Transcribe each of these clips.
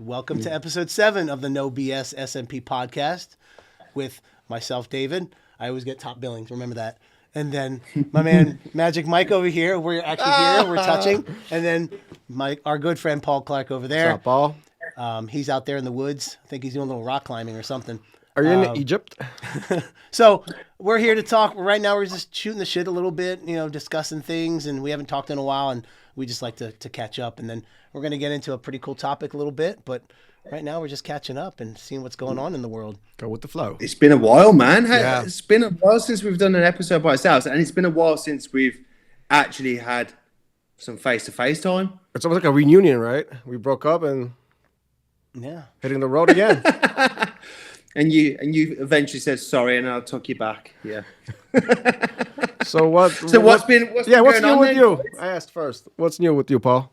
Welcome to episode 7 of the No BS SMP podcast with myself, David. I always get top billings, remember that. And then my man, Magic Mike over here. We're actually here, we're touching. And then our good friend, Paul Clark over there. What's up, Paul? He's out there in the woods. I think he's doing a little rock climbing or something. Are you in Egypt? So we're here to talk. Right now we're just shooting the shit a little bit, discussing things. And we haven't talked in a while. And we just like to catch up. And then we're going to get into a pretty cool topic a little bit. But right now we're just catching up and seeing what's going on in the world. Go with the flow. It's been a while, man. Yeah. It's been a while since we've done an episode by ourselves. And it's been a while since we've actually had some face-to-face time. It's almost like a reunion, right? We broke up and hitting the road again. And you eventually said sorry, and I took you back. Yeah. So what's new with you? I asked first. What's new with you, Paul?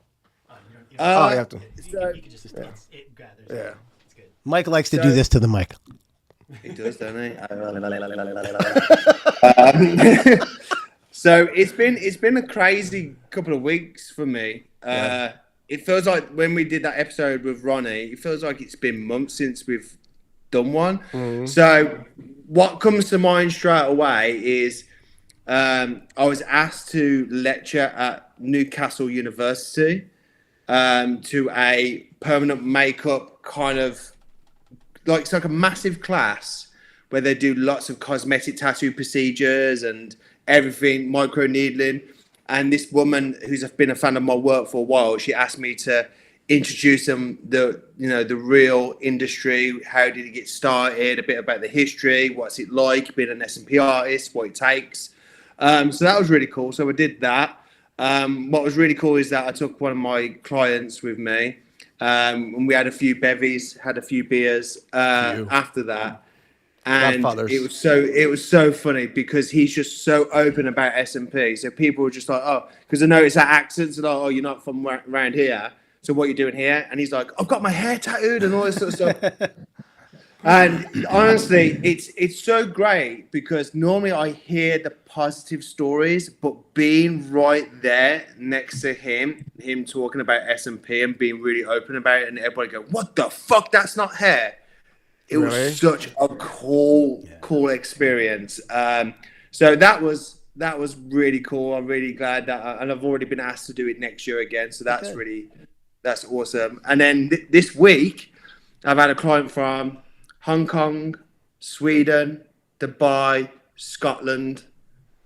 You have to. So, you can just it gathers. Yeah. It's good. Mike likes to do this to the mic. He does, doesn't he? So it's been a crazy couple of weeks for me. It feels like when we did that episode with Ronnie, it feels like it's been months since we've done one. Mm-hmm. So what comes to mind straight away is I was asked to lecture at Newcastle University to a permanent makeup kind of it's like a massive class where they do lots of cosmetic tattoo procedures and everything, micro needling. And this woman who's been a fan of my work for a while, she asked me to introduce them the real industry. How did it get started? A bit about the history. What's it like being an SMP artist? What it takes. So that was really cool. So I did that. What was really cool is that I took one of my clients with me, and we had a few bevies, had a few beers after that. And it was so funny because he's just so open about SMP. So people were just like, oh, because I noticed that accents and oh, you're not from around here. So what are you doing here? And he's like, I've got my hair tattooed and all this sort of stuff. And honestly, it's so great because normally I hear the positive stories, but being right there next to him talking about SMP and being really open about it, and everybody go, what the fuck? That's not hair. It was such a cool experience. So that was really cool. I'm really glad that, and I've already been asked to do it next year again. So that's awesome. And then this week, I've had a client from Hong Kong, Sweden, Dubai, Scotland.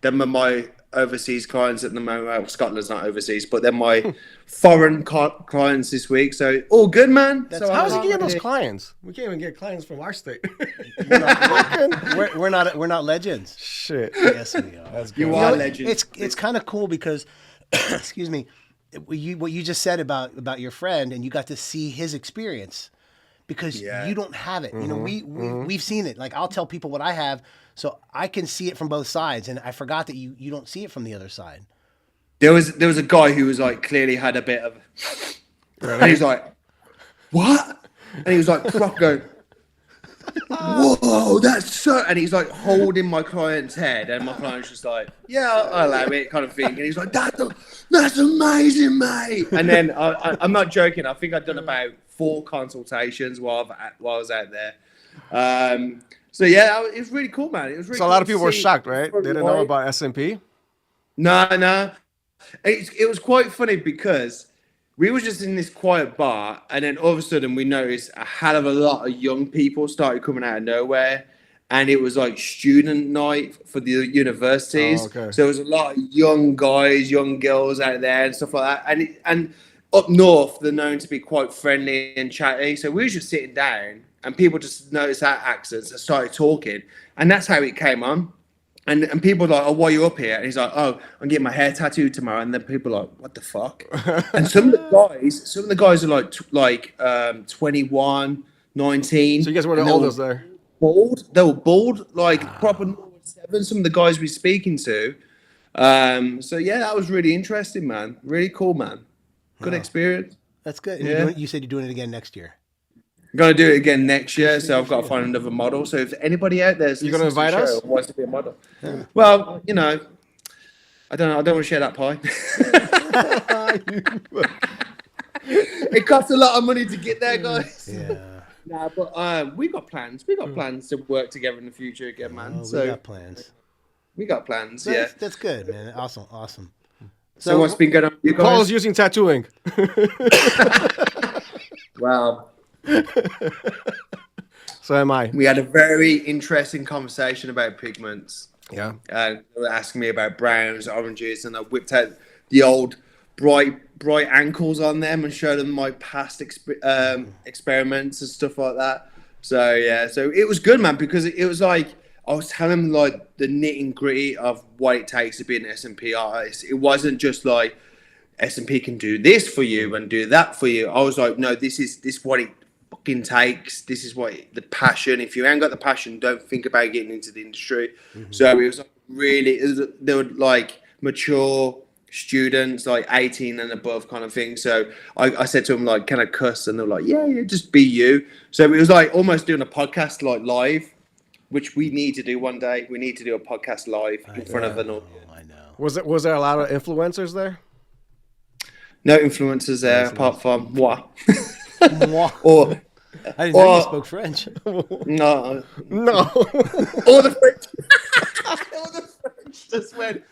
Them are my overseas clients at the moment. Well, Scotland's not overseas, but they're my foreign clients this week. So all good, man. So how's he getting those clients? We can't even get clients from our state. We're not legends. Shit. Yes, we are. You are legends. It's kind of cool because, excuse me, what you just said about your friend, and you got to see his experience because you don't have it. Mm-hmm. We've seen it. Like I'll tell people what I have, so I can see it from both sides, and I forgot that you don't see it from the other side. There was a guy who was like clearly had a bit of, and he was like, "What?" And he was like, "Proper going, whoa, that's so," and he's like holding my client's head, and my client's just like, "Yeah, I'll allow it," kind of thing, and he's like, "That's amazing, mate." And then I'm not joking. I think I've done about 4 consultations while I was out there. So yeah, it was really cool, man. It was really so a lot of people were shocked, right? They didn't know about SMP. No. It was quite funny because we were just in this quiet bar, and then all of a sudden we noticed a hell of a lot of young people started coming out of nowhere, and it was like student night for the universities. Oh, okay. So there was a lot of young guys, young girls out there and stuff like that. And up north, they're known to be quite friendly and chatty. So we were just sitting down, and people just noticed our accents and started talking, and that's how it came on. And people are like, "Oh, why are you up here?" And he's like, "Oh, I'm getting my hair tattooed tomorrow." And then people are like, "What the fuck?" And some of the guys are like 21, 19. So you guys were the oldest there. Bald. They were bald, like proper 7. Some of the guys we're speaking to. So yeah, that was really interesting, man. Really cool, man. Good experience. That's good. And you said you're doing it again next year. I'm going to do it again next year, so I've got to find another model. So if anybody out there is going to invite us? Wants to be a model. Yeah. Well, I don't know. I don't want to share that pie. It costs a lot of money to get there, guys. Yeah. Nah, but we got plans. We got plans to work together in the future again, man. We got plans. We got plans. So yeah, that's good, man. Awesome. So what's been going on with you guys? Paul's using tattooing. Wow. So am I. We had a very interesting conversation about pigments. Yeah. They were asking me about browns, oranges, and I whipped out the old bright ankles on them and showed them my past experiments and stuff like that. So yeah, so it was good, man, because it was like I was telling them like the nitty gritty of what it takes to be an SMP artist. It wasn't just like SMP can do this for you and do that for you. I was like, no, this is what it fucking takes. This is what the passion. If you ain't got the passion, don't think about getting into the industry. Mm-hmm. So it was like they were like mature students, like 18 and above kind of thing. So I said to them like, can I cuss? And they're like, yeah, just be you. So it was like almost doing a podcast like live, which we need to do one day. We need to do a podcast live in front of an audience. I know. Was there a lot of influencers there? No influencers there apart from moi. Or I didn't know you spoke French. No. All the French just went,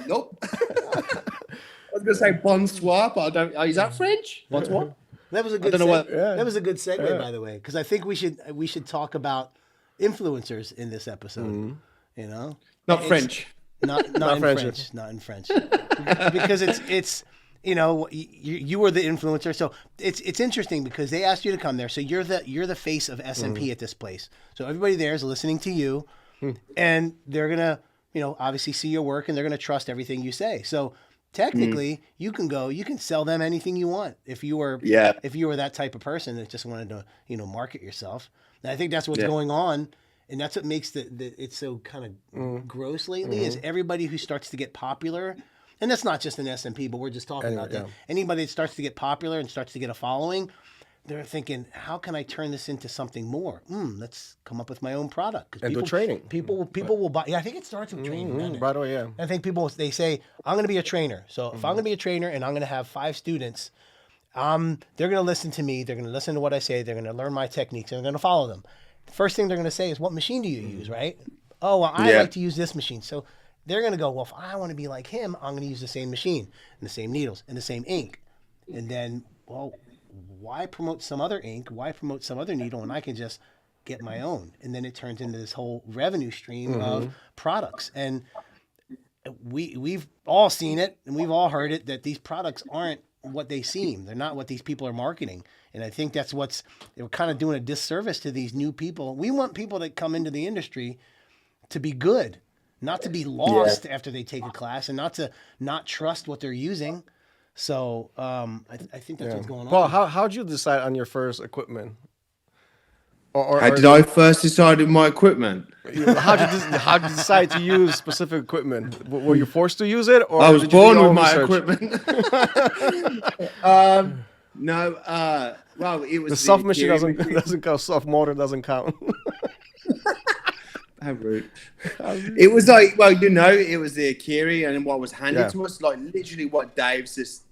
nope. I was gonna say bonsoir, but I don't. Is that French? Bonsoir. That was a good. That was a good segue, by the way, because I think we should talk about influencers in this episode. Mm-hmm. You know, not French. Not in French. Not in French. Because it's. You know, you were the influencer, so it's interesting because they asked you to come there. So you're the face of SMP at this place. So everybody there is listening to you, and they're gonna, obviously see your work, and they're gonna trust everything you say. So technically, you can sell them anything you want if you were that type of person that just wanted to market yourself. And I think that's what's going on, and that's what makes it's so kind of gross lately is everybody who starts to get popular. And that's not just an SMP, but we're just talking about that. Anybody that starts to get popular and starts to get a following, they're thinking, how can I turn this into something more? Let's come up with my own product. And do training. People will buy. Yeah, I think it starts with training. By the way, yeah. I think they say, I'm going to be a trainer. So if I'm going to be a trainer and I'm going to have 5 students, they're going to listen to me. They're going to listen to what I say. They're going to learn my techniques. And they're going to follow them. The first thing they're going to say is, what machine do you use, right? Oh, well, I like to use this machine. So they're going to go, well, if I want to be like him, I'm going to use the same machine and the same needles and the same ink. And then, well, why promote some other ink? Why promote some other needle? And I can just get my own. And then it turns into this whole revenue stream of products. And we've all seen it and we've all heard it that these products aren't what they seem. They're not what these people are marketing. And I think that's they're kind of doing a disservice to these new people. We want people that come into the industry to be good. Not to be lost after they take a class and not to not trust what they're using. So I think that's what's going on. Paul, how'd you decide on your first equipment? How did I first decide on my equipment? How'd you decide to use specific equipment? Were you forced to use it? Or I was born with my equipment. No. Well, it was the soft machine doesn't count. Soft motor doesn't count. How rude. It was like, it was the Akiri, and what was handed to us, like literally what Dave just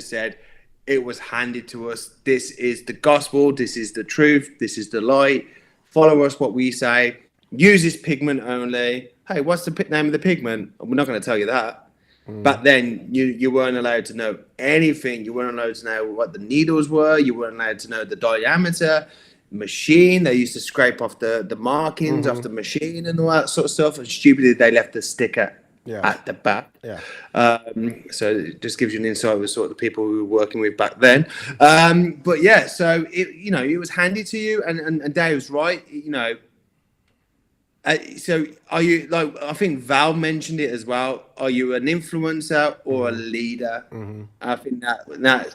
said, it was handed to us. This is the gospel, this is the truth, this is the light. Follow us what we say. Use this pigment only. Hey, what's the name of the pigment? We're not going to tell you that. But then you weren't allowed to know anything. You weren't allowed to know what the needles were. You weren't allowed to know the diameter. Machine, they used to scrape off the markings off the machine and all that sort of stuff, and stupidly they left the sticker at the back. So it just gives you an insight with sort of the people we were working with back then. But yeah, so it was handed to you, and Dave's right. So are you, like, I think Val mentioned it as well, are you an influencer or a leader? I think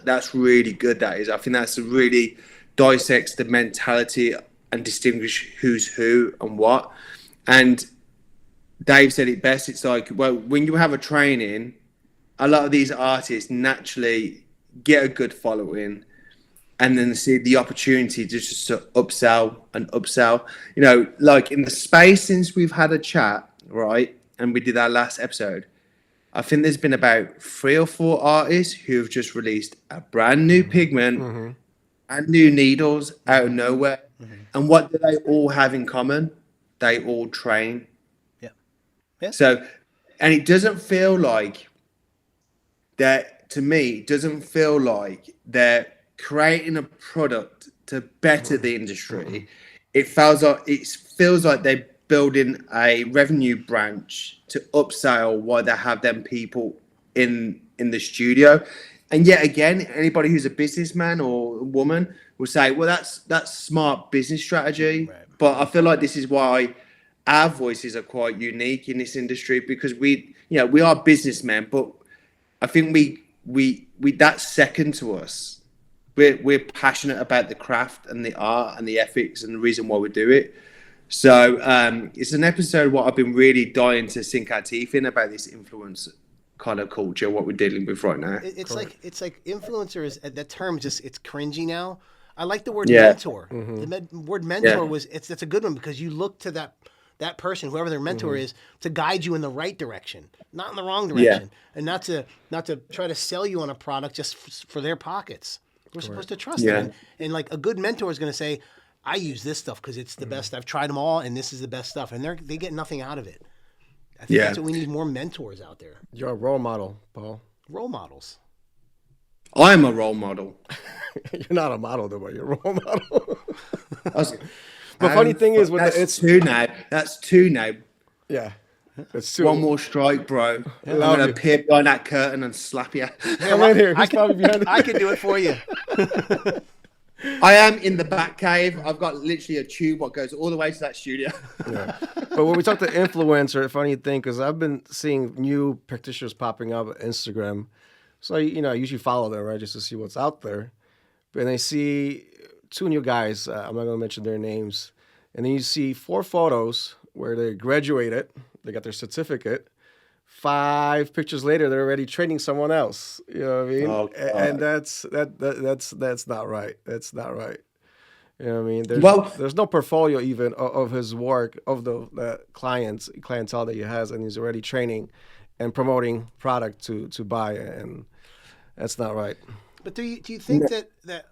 that's really good. That is, I think that's a really dissects the mentality and distinguish who's who and what. And Dave said it best. It's like, well, when you have a training, a lot of these artists naturally get a good following and then see the opportunity just to upsell and upsell. Like in the space since we've had a chat, right? And we did our last episode, I think there's been about 3 or 4 artists who have just released a brand new pigment and new needles out of nowhere. And what do they all have in common? They all train. Yeah. So, and it doesn't feel like that, to me, it doesn't feel like they're creating a product to better the industry. It feels like they're building a revenue branch to upsell while they have them people in the studio. And yet again, anybody who's a businessman or a woman will say, well, that's smart business strategy. Right. But I feel like this is why our voices are quite unique in this industry, because we are businessmen, but I think we that's second to us. We're passionate about the craft and the art and the ethics and the reason why we do it. So it's an episode what I've been really dying to sink our teeth in about this influence kind of culture, what we're dealing with right now. It's like influencer is, that term just, it's cringy now. I like the word mentor. The word mentor that's a good one, because you look to that person, whoever their mentor is, to guide you in the right direction, not in the wrong direction, and not to try to sell you on a product just for their pockets. We're supposed to trust them, and like a good mentor is going to say, I use this stuff because it's the best. I've tried them all, and this is the best stuff, and they get nothing out of it. I think that's what we need, more mentors out there. You're a role model, Paul. Role models. I'm a role model. You're not a model, though, but you're a role model. The funny thing is, it's 2 now. That's 2 now. Yeah. That's 2. One more strike, bro. I'm going to appear behind that curtain and slap you. Come in here. I can do it for you. I am in the back cave. I've got literally a tube what goes all the way to that studio. But when we talk to influencer, funny thing, because I've been seeing new practitioners popping up on Instagram. So, I usually follow them, right, just to see what's out there. And I see 2 new guys. I'm not going to mention their names. And then you see 4 photos where they graduated. They got their certificate. 5 pictures later, they're already training someone else. You know what I mean? Oh, and that's not right. That's not right. You know what I mean? There's no portfolio even of his work, of the clientele that he has, and he's already training and promoting product to buy, and that's not right. But do you think that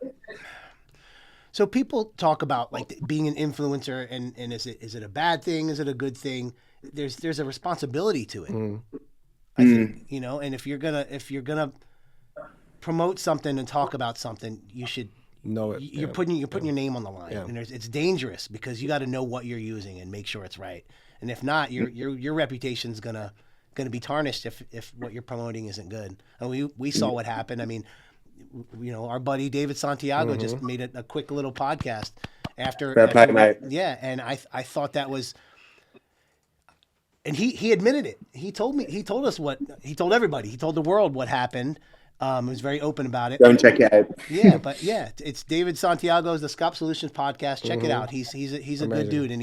so people talk about like being an influencer, and is it a bad thing? Is it a good thing? There's a responsibility to it. I think, and if you're gonna promote something and talk about something, you should know it. You're putting your name on the line, and it's dangerous because you got to know what you're using and make sure it's right. And if not, your reputation's gonna be tarnished if what you're promoting isn't good. And we saw what happened. I mean, our buddy David Santiago just made a quick little podcast after and I thought that was. And he admitted it. He told everybody. He told the world what happened. He was very open about it. Go and check it out. It's David Santiago's The Scalp Solutions podcast. Check it out. He's a good dude, and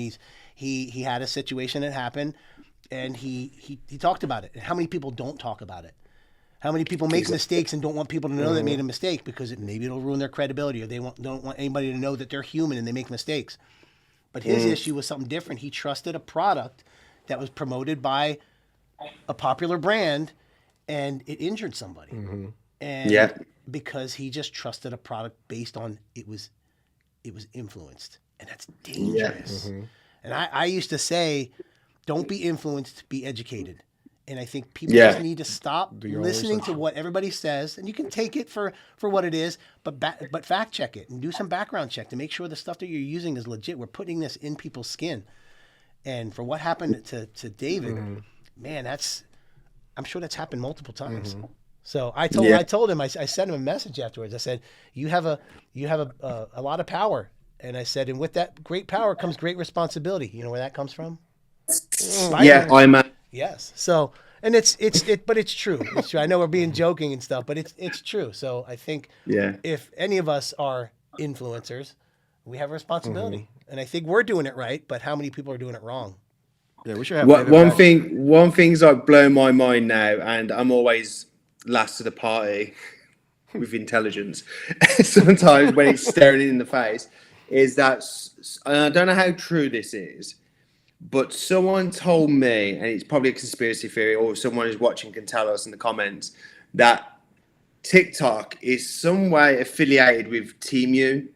he had a situation that happened, and he talked about it. And how many people don't talk about it? How many people make mistakes and don't want people to know they made a mistake because maybe it'll ruin their credibility, or they don't want anybody to know that they're human and they make mistakes. But his issue was something different. He trusted a product that was promoted by a popular brand, and it injured somebody. And because he just trusted a product based on it was influenced, and that's dangerous. And I used to say, don't be influenced, be educated. And I think people just need to stop listening to what everybody says, and you can take it for what it is, but fact check it and do some background check to make sure the stuff that you're using is legit. We're putting this in people's skin. And for what happened to David, man, I'm sure that's happened multiple times. So I told him, I sent him a message afterwards. I said, you have a lot of power. And I said, and with that great power comes great responsibility. You know where that comes from? Yes. So, and but it's true. It's true. I know we're being joking and stuff, but it's true. So I think if any of us are influencers, we have a responsibility. And I think we're doing it right, but how many people are doing it wrong? Yeah, we should have one thing's like blown my mind now, and I'm always last to the party with intelligence. Sometimes when it's staring in the face, is that, and I don't know how true this is, but someone told me, and it's probably a conspiracy theory, or someone who's watching can tell us in the comments, that TikTok is some way affiliated with Temu,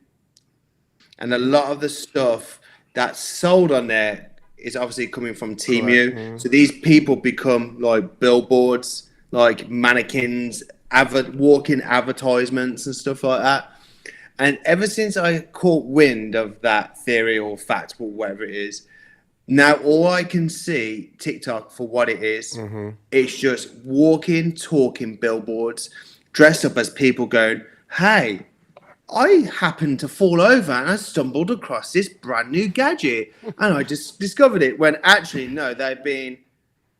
and a lot of the stuff that's sold on there is obviously coming from Temu. Mm-hmm. So these people become like billboards, like mannequins, walking advertisements and stuff like that. And ever since I caught wind of that theory or fact or whatever it is, now all I can see TikTok for what it is, it's just walking, talking billboards, dressed up as people going, hey, I happened to fall over and I stumbled across this brand new gadget and I just discovered it, when actually, no, they've been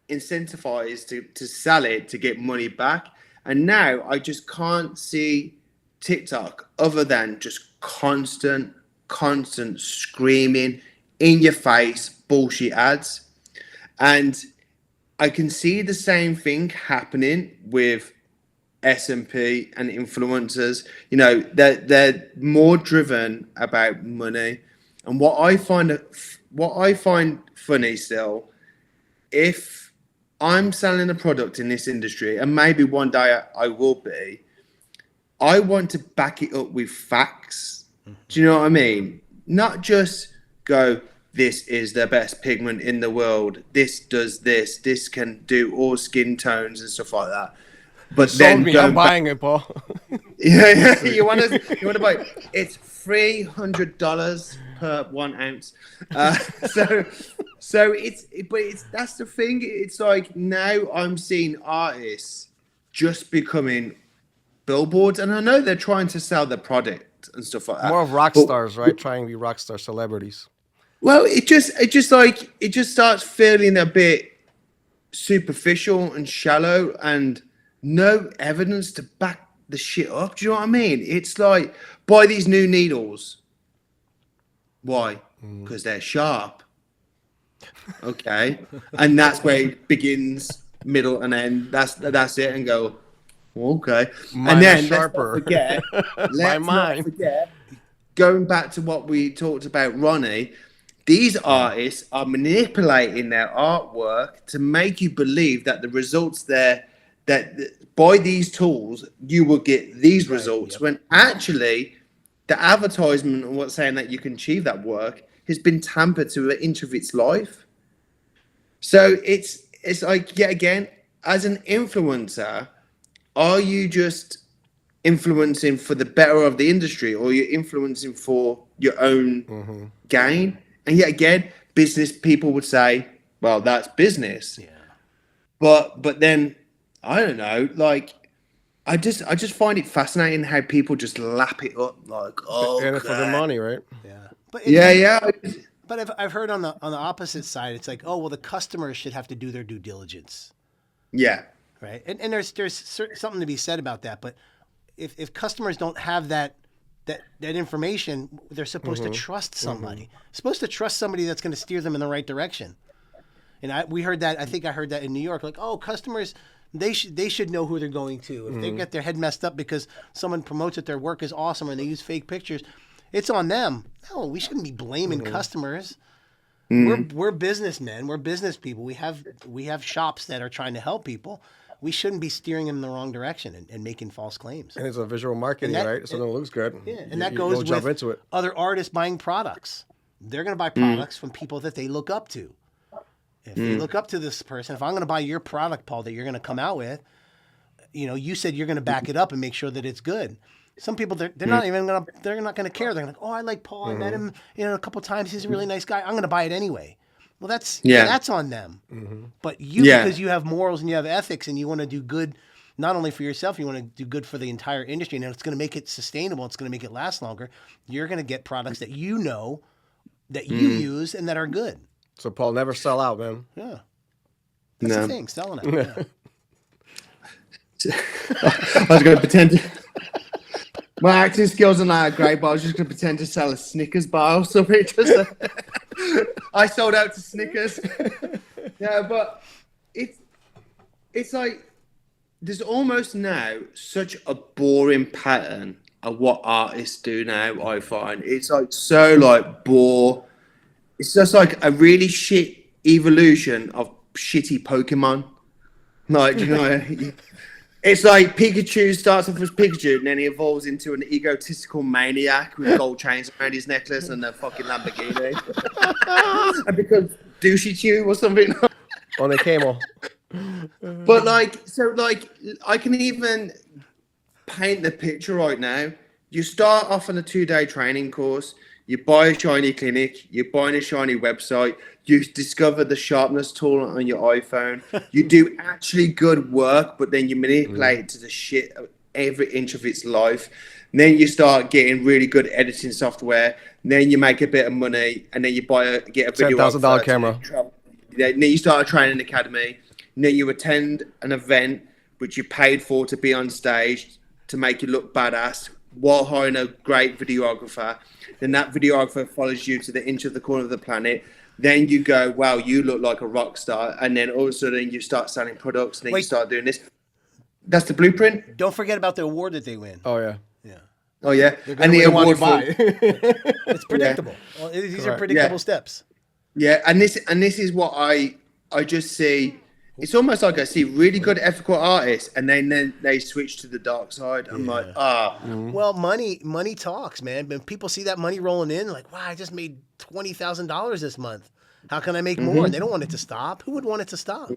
incentivized to sell it to get money back. And now I just can't see TikTok other than just constant screaming in your face bullshit ads. And I can see the same thing happening with SMP and influencers. You know, they're more driven about money. And what I find funny still, if I'm selling a product in this industry, and maybe one day I will be, I want to back it up with facts. Do you know what I mean? Not just go, this is the best pigment in the world, this does this, this can do all skin tones and stuff like that. But then I'm buying it, Paul. Yeah, you want to buy it. It's $300 per 1 ounce. So it's that's the thing. It's like now I'm seeing artists just becoming billboards, and I know they're trying to sell their product and stuff like that. More of rock stars, right? Trying to be rock star celebrities. Well, it just starts feeling a bit superficial and shallow, and no evidence to back the shit up. Do you know what I mean? It's like, buy these new needles. Why? Because they're sharp. Okay, and that's where it begins, middle, and end. That's it, and go. Okay, mine and then sharper. Let's not forget. Going back to what we talked about, Ronnie. These artists are manipulating their artwork to make you believe that the results there, that by these tools you will get these results, when actually the advertisement and what's saying that you can achieve that work has been tampered to an inch of its life. So it's like, yet again, as an influencer, are you just influencing for the better of the industry, or you're influencing for your own gain? And yet again, business people would say, well, that's business. Yeah. But then, I don't know, like, I just find it fascinating how people just lap it up like, oh, and for the money, right? Yeah. But I've heard on the opposite side, it's like, oh, well, the customers should have to do their due diligence. Yeah. Right. And there's something to be said about that. But if customers don't have that information, they're supposed to trust somebody. Supposed to trust somebody that's going to steer them in the right direction. And we heard that. I think I heard that in New York. Like, oh, customers, they should know who they're going to. If they get their head messed up because someone promotes that their work is awesome and they use fake pictures, it's on them. No, we shouldn't be blaming customers. We're businessmen. We're business people. We have shops that are trying to help people. We shouldn't be steering them in the wrong direction and making false claims. And it's a visual marketing, right? So it looks good. Yeah, and that goes with other artists buying products. They're going to buy products from people that they look up to. If they look up to this person, if I'm going to buy your product, Paul, that you're going to come out with, you said you're going to back it up and make sure that it's good. Some people, they're not even going to, they're not going to care. They're like, oh, I like Paul. I met him, a couple of times. He's a really nice guy. I'm going to buy it anyway. Well, that's on them. But because you have morals and you have ethics and you want to do good, not only for yourself, you want to do good for the entire industry, and it's going to make it sustainable. It's going to make it last longer. You're going to get products that that you use and that are good. So Paul, never sell out, man. Yeah, that's the thing, selling out. Yeah. I was going to pretend. My acting skills are not great, but I was just going to pretend to sell a Snickers bar or something. I sold out to Snickers. Yeah, but it's like there's almost now such a boring pattern of what artists do now. I find it's like so like bore It's just like a really shit evolution of shitty Pokemon. Like, you know, it's like Pikachu starts off as Pikachu and then he evolves into an egotistical maniac with gold chains around his necklace and a fucking Lamborghini. And becomes douchey chew or something. On a camel. But like, so like, I can even paint the picture right now. You start off on a 2-day training course. You buy a shiny clinic. You're buying a shiny website. You discover the sharpness tool on your iPhone. You do actually good work, but then you manipulate it to the shit of every inch of its life. And then you start getting really good editing software. And then you make a bit of money, and then you get a video $10,000 camera. Then you start a training academy. And then you attend an event which you paid for to be on stage to make you look badass while hiring a great videographer. Then that videographer follows you to the inch of the corner of the planet. Then you go, wow, you look like a rock star. And then all of a sudden you start selling products. And then you start doing this. That's the blueprint. Don't forget about the award that they win. Oh, yeah. Yeah. Oh, yeah. And the award for it's predictable. Yeah. Well, these are predictable steps. Yeah. And this is what I just see. It's almost like I see really good ethical artists, and then they switch to the dark side. I'm like, Well, money talks, man. When people see that money rolling in, like, wow, I just made $20,000 this month. How can I make more? They don't want it to stop. Who would want it to stop?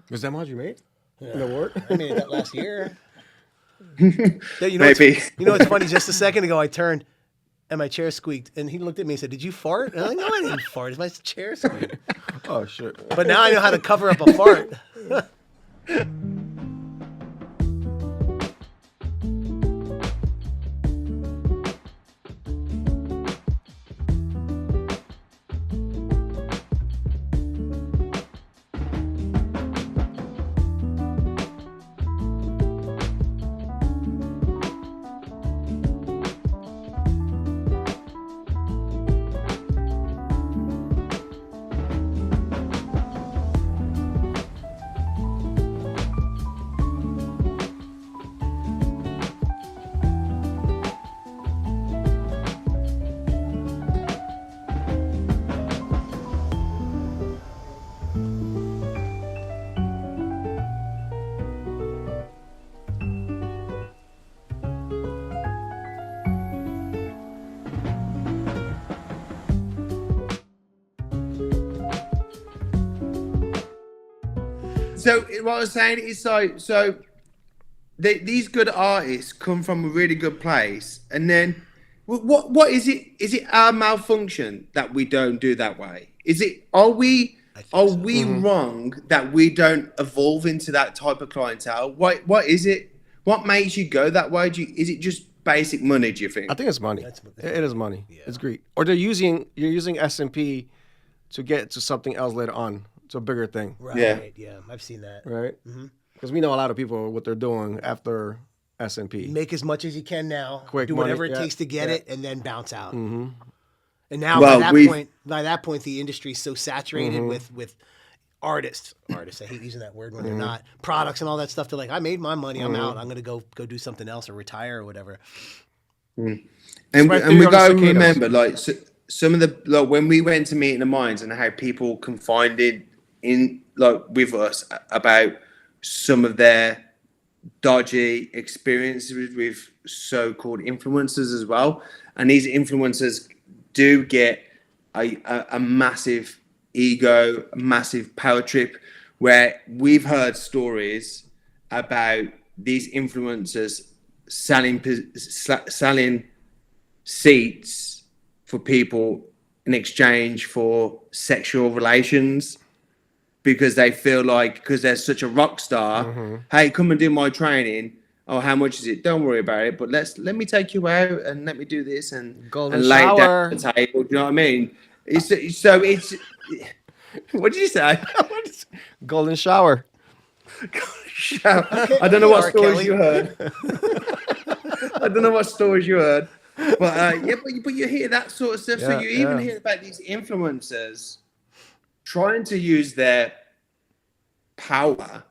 Was that much you made? An award? I made that last year. Maybe. It's funny. Just a second ago, I turned and my chair squeaked, and he looked at me and said, "Did you fart?" And I'm like, "No, I didn't fart. It's my chair squeaked." Oh shit! But now I know how to cover up a fart. So what I was saying is these good artists come from a really good place, and then what is it? Is it our malfunction that we don't do that way? Is it are we wrong that we don't evolve into that type of clientele? What is it? What makes you go that way? Is it just basic money? Do you think? I think it's money. It is money. Yeah. It's greed. Or you're using SMP to get to something else later on. It's a bigger thing. Right. Yeah. I've seen that. Right. Because we know a lot of people what they're doing after SMP. Make as much as you can now. Quick do whatever money. it takes to get it, and then bounce out. Mm-hmm. And now by that point, the industry is so saturated with artists. I hate using that word when they're not products and all that stuff. They're like, I made my money. I'm out. I'm gonna go do something else or retire or whatever. And we gotta remember, like some of the when we went to Meeting the Minds and how people confided in with us about some of their dodgy experiences with so-called influencers as well, and these influencers do get a massive ego, a massive power trip, where we've heard stories about these influencers selling seats for people in exchange for sexual relations, because they feel like, because they're such a rock star, hey, come and do my training. Oh, how much is it? Don't worry about it. But let me take you out and let me do this and lay it down on the table. Do you know what I mean? It's what did you say? Golden shower. I don't know what stories you heard. I don't know what stories you heard. But but you hear that sort of stuff. So you even hear about these influencers trying to use their power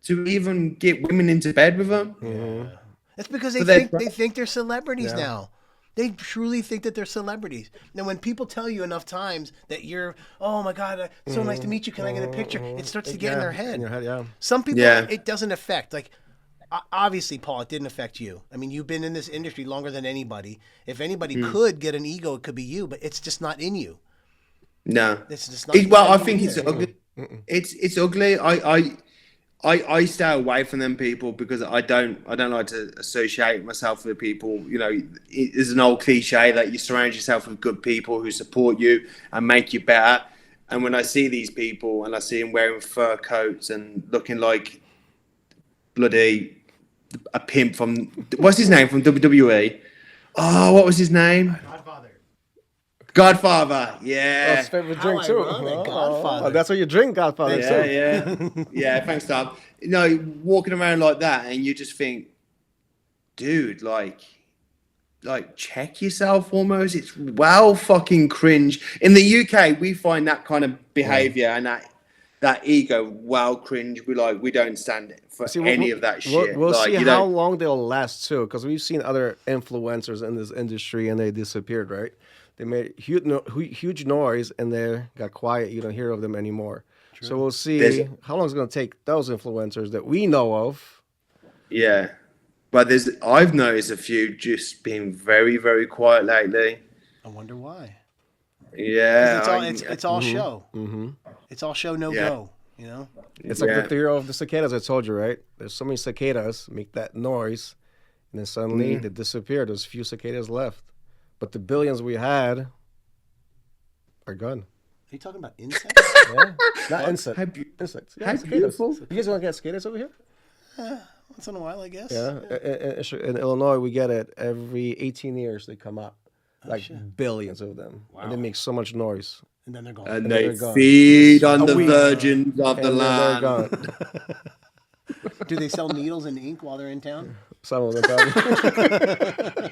to even get women into bed with them. Yeah. That's because they think they're celebrities now. They truly think that they're celebrities. Now, when people tell you enough times that you're, oh my God, so nice to meet you. Can I get a picture? It starts to get in their head. In your head, yeah. Some people, Yeah. it doesn't affect. Like, obviously, Paul, it didn't affect you. I mean, you've been in this industry longer than anybody. If anybody could get an ego, it could be you, but it's just not in you. No. It's just not. Well, I think it's ugly. It's ugly. I stay away from them people because I don't like to associate myself with people. You know, it's an old cliche that you surround yourself with good people who support you and make you better. And when I see these people and I see them wearing fur coats and looking like bloody a pimp from what's his name from WWE? Oh, what was his name? Godfather, yeah. That's favorite drink too. Godfather. Oh, that's what you drink, Godfather too. Yeah. Thanks, Tom. You know, walking around like that, and you just think, dude, like check yourself almost. It's well fucking cringe. In the UK, we find that kind of behavior and that ego well cringe. We don't stand for any of that shit. We'll see how long they'll last too, because we've seen other influencers in this industry and they disappeared, right? They made huge noise and they got quiet. You don't hear of them anymore. True. So we'll see how long it's going to take those influencers that we know of. Yeah, but I've noticed a few just being very, very quiet lately. I wonder why. Yeah, it's all show. Mm-hmm. It's all show, no go. You know, it's like the theory of the cicadas. I told you, right? There's so many cicadas make that noise, and then suddenly they disappear. There's a few cicadas left. But the billions we had are gone. Are you talking about insects? Yeah, not insects. Insects. Yeah, how beautiful. You guys want to get cicadas over here? Once in a while, I guess. Yeah. In Illinois, we get it every 18 years. They come out, billions of them, and they make so much noise. And then they're gone. And they feed on the virgins of the and land. They're gone. Do they sell needles and ink while they're in town? Some of them probably.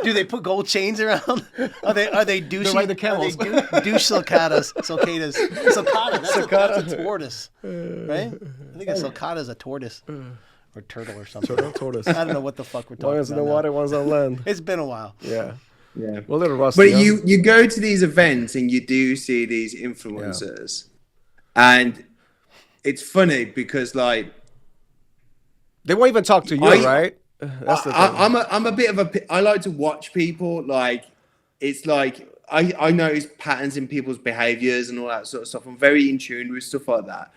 Do they put gold chains around? Are they douchey? They're like the camels. Douche cicadas. Sulcata. That's a tortoise, right? I think a sulcata is a tortoise or turtle or something. Tortoise. I don't know what the fuck we're talking about. One's in the water, one's on land. It's been a while. Yeah. Yeah. Well, a little rusty. But you go to these events and you do see these influencers, and it's funny because like they won't even talk to you, right? That's the thing. I'm a bit of a. I like to watch people. Like it's like I notice patterns in people's behaviors and all that sort of stuff. I'm very in tune with stuff like that.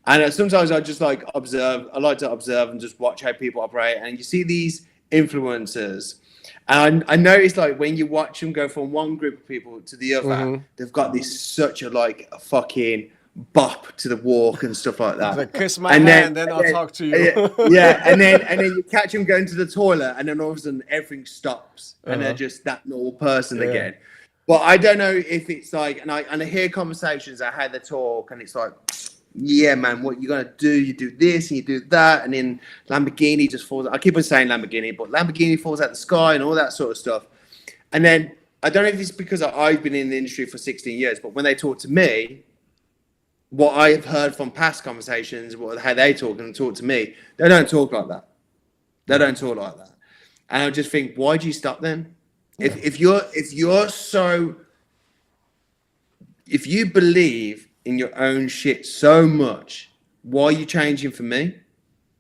And sometimes I just like observe. I like to observe and just watch how people operate. And you see these influencers, and I notice like when you watch them go from one group of people to the other, they've got this such a fucking bop to the walk and stuff like that. It's like kiss my hand, then I'll talk to you. Yeah, and then you catch them going to the toilet, and then all of a sudden everything stops, and they're just that normal person again. But I don't know if it's like, and I hear conversations, I hear the talk, and it's like, yeah, man, what you gonna do? You do this and you do that, and then Lamborghini just falls. I keep on saying Lamborghini, but Lamborghini falls out the sky and all that sort of stuff. And then I don't know if it's because I've been in the industry for 16 years, but when they talk to me, what I have heard from past conversations, how they talk and talk to me, they don't talk like that. They don't talk like that. And I just think, why do you stop then? If you believe in your own shit so much, why are you changing for me?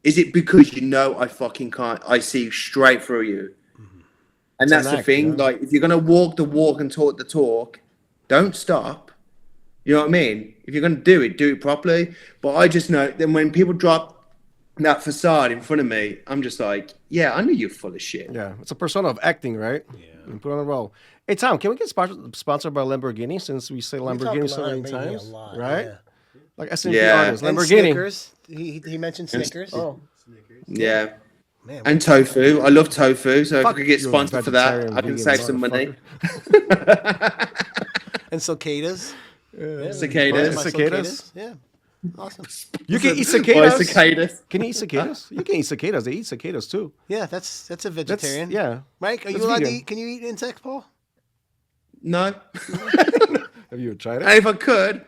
Is it because you know I fucking can't? I see straight through you. And that's the thing. Yeah. Like, if you're gonna walk the walk and talk the talk, don't stop. You know what I mean? If you're going to do it properly. But I just know then when people drop that facade in front of me, I'm just like, yeah, I know you're full of shit. Yeah, it's a persona of acting, right? Yeah. And put on a role. Hey, Tom, can we get sponsored by Lamborghini since we say Lamborghini so many times? Right? Yeah. Like SMP artists, Lamborghini. Snickers. He mentioned Snickers. Snickers. Yeah. Man, and tofu. I love tofu. So if I could get sponsored for that, I can save some money. And cicadas. Yeah. Cicadas. Yeah. Awesome. You can eat cicadas. Cicadas. Can you eat cicadas? You can eat cicadas. They eat cicadas too. Yeah, that's a vegetarian. Yeah. Mike, are you allowed to eat? Can you eat insects, Paul? No. Have you tried it? And if I could,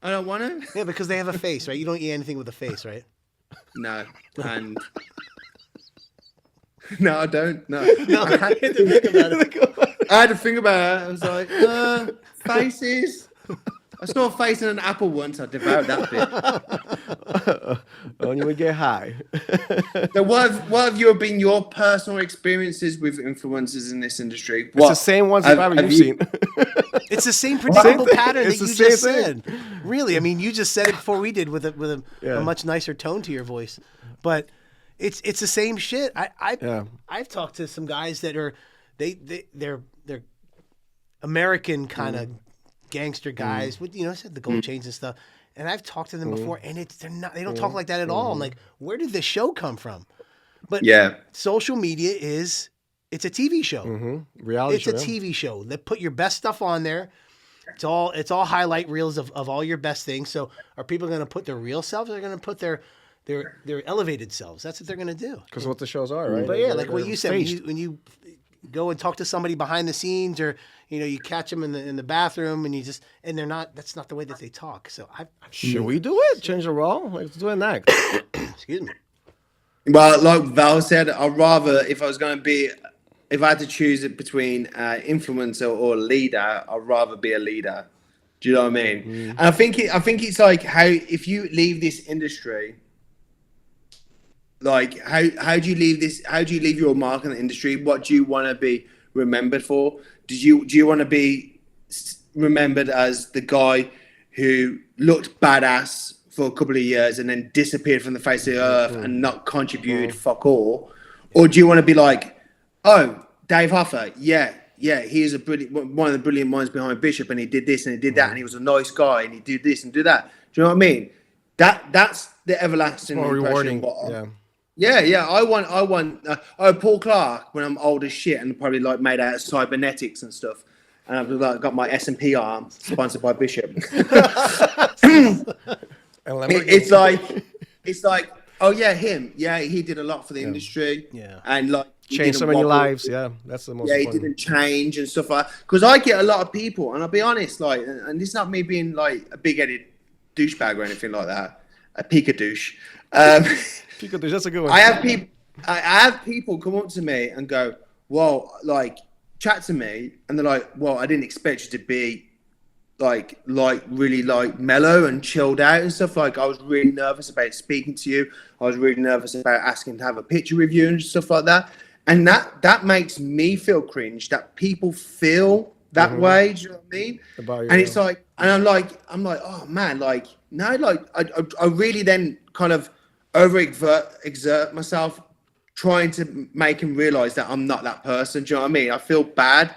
I don't want to. Yeah, because they have a face, right? You don't eat anything with a face, right? No. And No, I don't. No. No, I had to think about it. I had to think about it. I was like, faces. I saw a face in an apple once. I devoured that bit. Only we get high. So what have you been your personal experiences with influencers in this industry? It's the same ones that probably you've seen. It's the same predictable pattern that It's you the same just thing. said. Really, I mean, you just said it before we did with a much nicer tone to your voice, but it's the same shit. I've talked to some guys that are they're American kind of gangster guys with said the gold chains and stuff. And I've talked to them before, and they don't talk like that at all. I'm like, where did this show come from? But social media it's a TV show. Reality show. It's a TV show. They put your best stuff on there. It's all highlight reels of all your best things. So are people going to put their real selves? Or are they going to put their elevated selves? That's what they're going to do. Because what the shows are, right? But like what you said, when you go and talk to somebody behind the scenes, or you catch them in the bathroom, and they're not. That's not the way that they talk. So should we do it? Change the role? Let's do it next. Excuse me. Well, like Val said, I'd rather if I had to choose it between influencer or leader, I'd rather be a leader. Do you know what I mean? And I think it's like how if you leave this industry. Like how do you leave this? How do you leave your mark in the industry? What do you want to be remembered for? Do you want to be remembered as the guy who looked badass for a couple of years and then disappeared from the face of the earth and not contributed fuck all? Or do you want to be like, oh, Dave Hoffer, yeah, he is one of the brilliant minds behind Bishop, and he did this and he did that, and he was a nice guy and he did this and did that. Do you know what I mean? That's the everlasting more impression. rewarding. Yeah. I want Paul Clark when I'm old as shit and probably like made out of cybernetics and stuff. And I've like got my SMP arm sponsored by Bishop. It's like, oh yeah, him. Yeah, he did a lot for the industry. Yeah. And like Change so many lives. Yeah, that's the most he important. didn't change and stuff like that. Because I get a lot of people, and I'll be honest, like, and this is not me being like a big-headed douchebag or anything like that. A Pika douche. That's a good one. I have people come up to me and go, well, like, chat to me, and they're like, well, I didn't expect you to be like really like mellow and chilled out and stuff. Like, I was really nervous about speaking to you. I was really nervous about asking to have a picture with you and stuff like that. And that makes me feel cringe that people feel that way. Do you know what I mean? And it's like, and I'm like, oh man, like, no, like I really then kind of exert myself trying to make him realize that I'm not that person. Do you know what I mean? I feel bad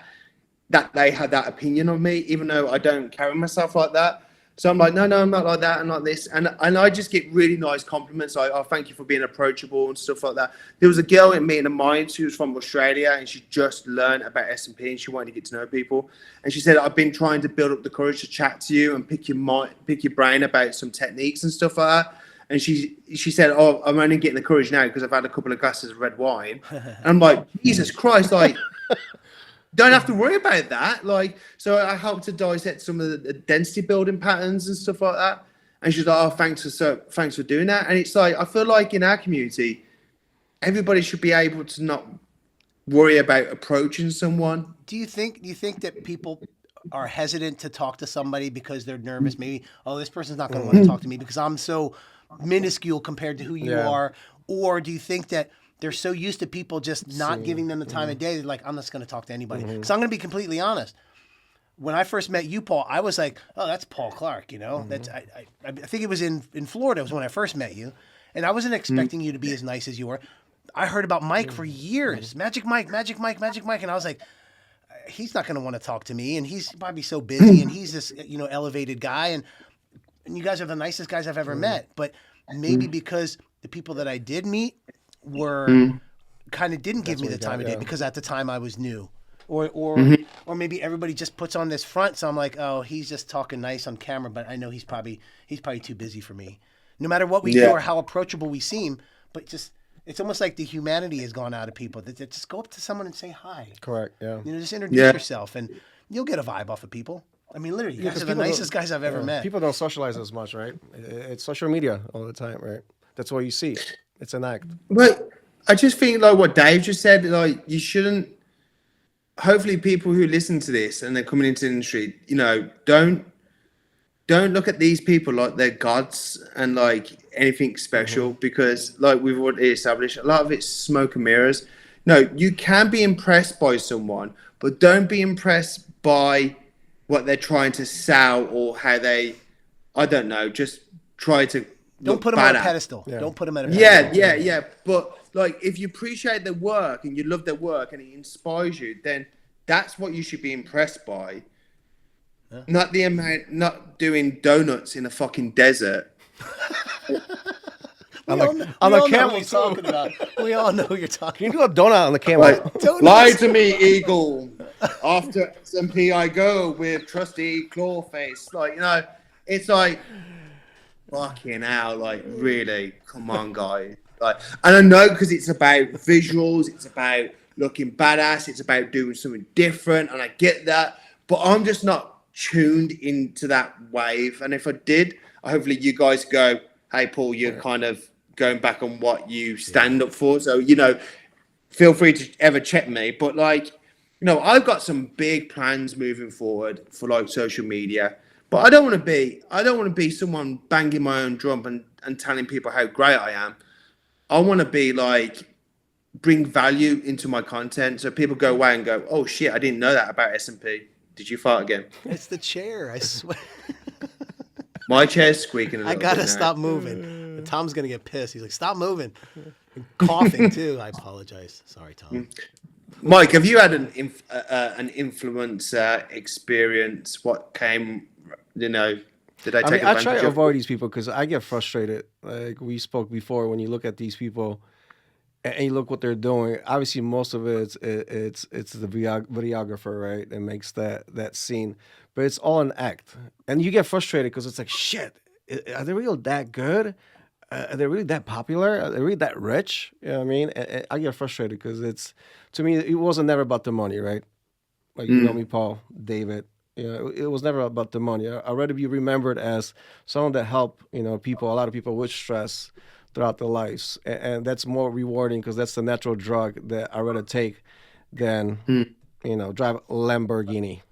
that they had that opinion of me, even though I don't carry myself like that. So I'm like, no, I'm not like that. I'm like this. And I just get really nice compliments. Like, oh, thank you for being approachable and stuff like that. There was a girl in meeting of mine who was from Australia, and she just learned about SMP and she wanted to get to know people. And she said, I've been trying to build up the courage to chat to you and pick your brain about some techniques and stuff like that. And she said, oh, I'm only getting the courage now because I've had a couple of glasses of red wine. And I'm like, Jesus Christ, like, don't have to worry about that. Like, so I helped to dissect some of the density building patterns and stuff like that. And she's like, oh, thanks for doing that. And it's like, I feel like in our community, everybody should be able to not worry about approaching someone. Do you think that people are hesitant to talk to somebody because they're nervous? Maybe, oh, this person's not going to want to talk to me because I'm so minuscule compared to who you are. Or do you think that they're so used to people just not giving them the time of day, they're like, I'm not going to talk to anybody. Because I'm going to be completely honest. When I first met you, Paul, I was like, oh, that's Paul Clark, you know? That's I think it was in Florida was when I first met you. And I wasn't expecting you to be as nice as you were. I heard about Mike for years. Magic Mike. And I was like, he's not going to want to talk to me. And he's probably so busy. And he's this, elevated guy. And you guys are the nicest guys I've ever met. But maybe because the people that I did meet were kind of didn't give me the time of day because at the time I was new, or maybe everybody just puts on this front. So I'm like, oh, he's just talking nice on camera, but I know he's probably too busy for me. No matter what we do or how approachable we seem, but just it's almost like the humanity has gone out of people. That just go up to someone and say hi. Correct. Yeah. Just introduce yourself, and you'll get a vibe off of people. I mean, literally, you guys are the nicest guys I've ever met. People don't socialize as much, right? It's social media all the time, right? That's what you see. It's an act. But I just think like what Dave just said, like you shouldn't. Hopefully, people who listen to this and they're coming into the industry, you know, don't look at these people like they're gods and like anything special because, like we've already established, a lot of it's smoke and mirrors. No, you can be impressed by someone, but don't be impressed by what they're trying to sell or how they, I don't know, just try to. Don't put them on a pedestal. Yeah. Don't put them on a pedestal. Yeah. But like, if you appreciate their work and you love their work and it inspires you, then that's what you should be impressed by. Yeah. Not the amount, not doing donuts in a fucking desert. On the camel talking about. We all know you're talking. You do a donut on the camel. Like, lie to me, Eagle. After SMP, I go with trusty Clawface. Like, you know, it's like, fucking hell, like, really? Come on, guys. Like, and I know because it's about visuals, it's about looking badass, it's about doing something different, and I get that, but I'm just not tuned into that wave. And if I did, hopefully you guys go, hey, Paul, you're kind of going back on what you stand up for. So, you know, feel free to ever check me. But, like, you know, I've got some big plans moving forward for, like, social media. But I don't want to be someone banging my own drum and telling people how great I am. I want to be like, bring value into my content. So people go away and go, oh shit, I didn't know that about SMP. Did you fart again? It's the chair, I swear. My chair's squeaking a little bit. I got to stop moving. Tom's going to get pissed. He's like, stop moving. And coughing too. I apologize. Sorry, Tom. Mike, have you had an influence experience? What came, you know, did I take advantage I try to of? avoid these people because I get frustrated. Like we spoke before, when you look at these people and you look what they're doing, obviously most of it's the videographer, right, that makes that scene. But it's all an act. And you get frustrated because it's like, shit, are they really that good? Are they really that popular? Are they really that rich? You know what I mean? And I get frustrated because to me, it wasn't never about the money, right? Like, you know me, Paul, David. You know, it was never about the money. I'd rather be remembered as someone that helped, you know, a lot of people with stress throughout their lives. And that's more rewarding because that's the natural drug that I'd rather take than, you know, drive a Lamborghini.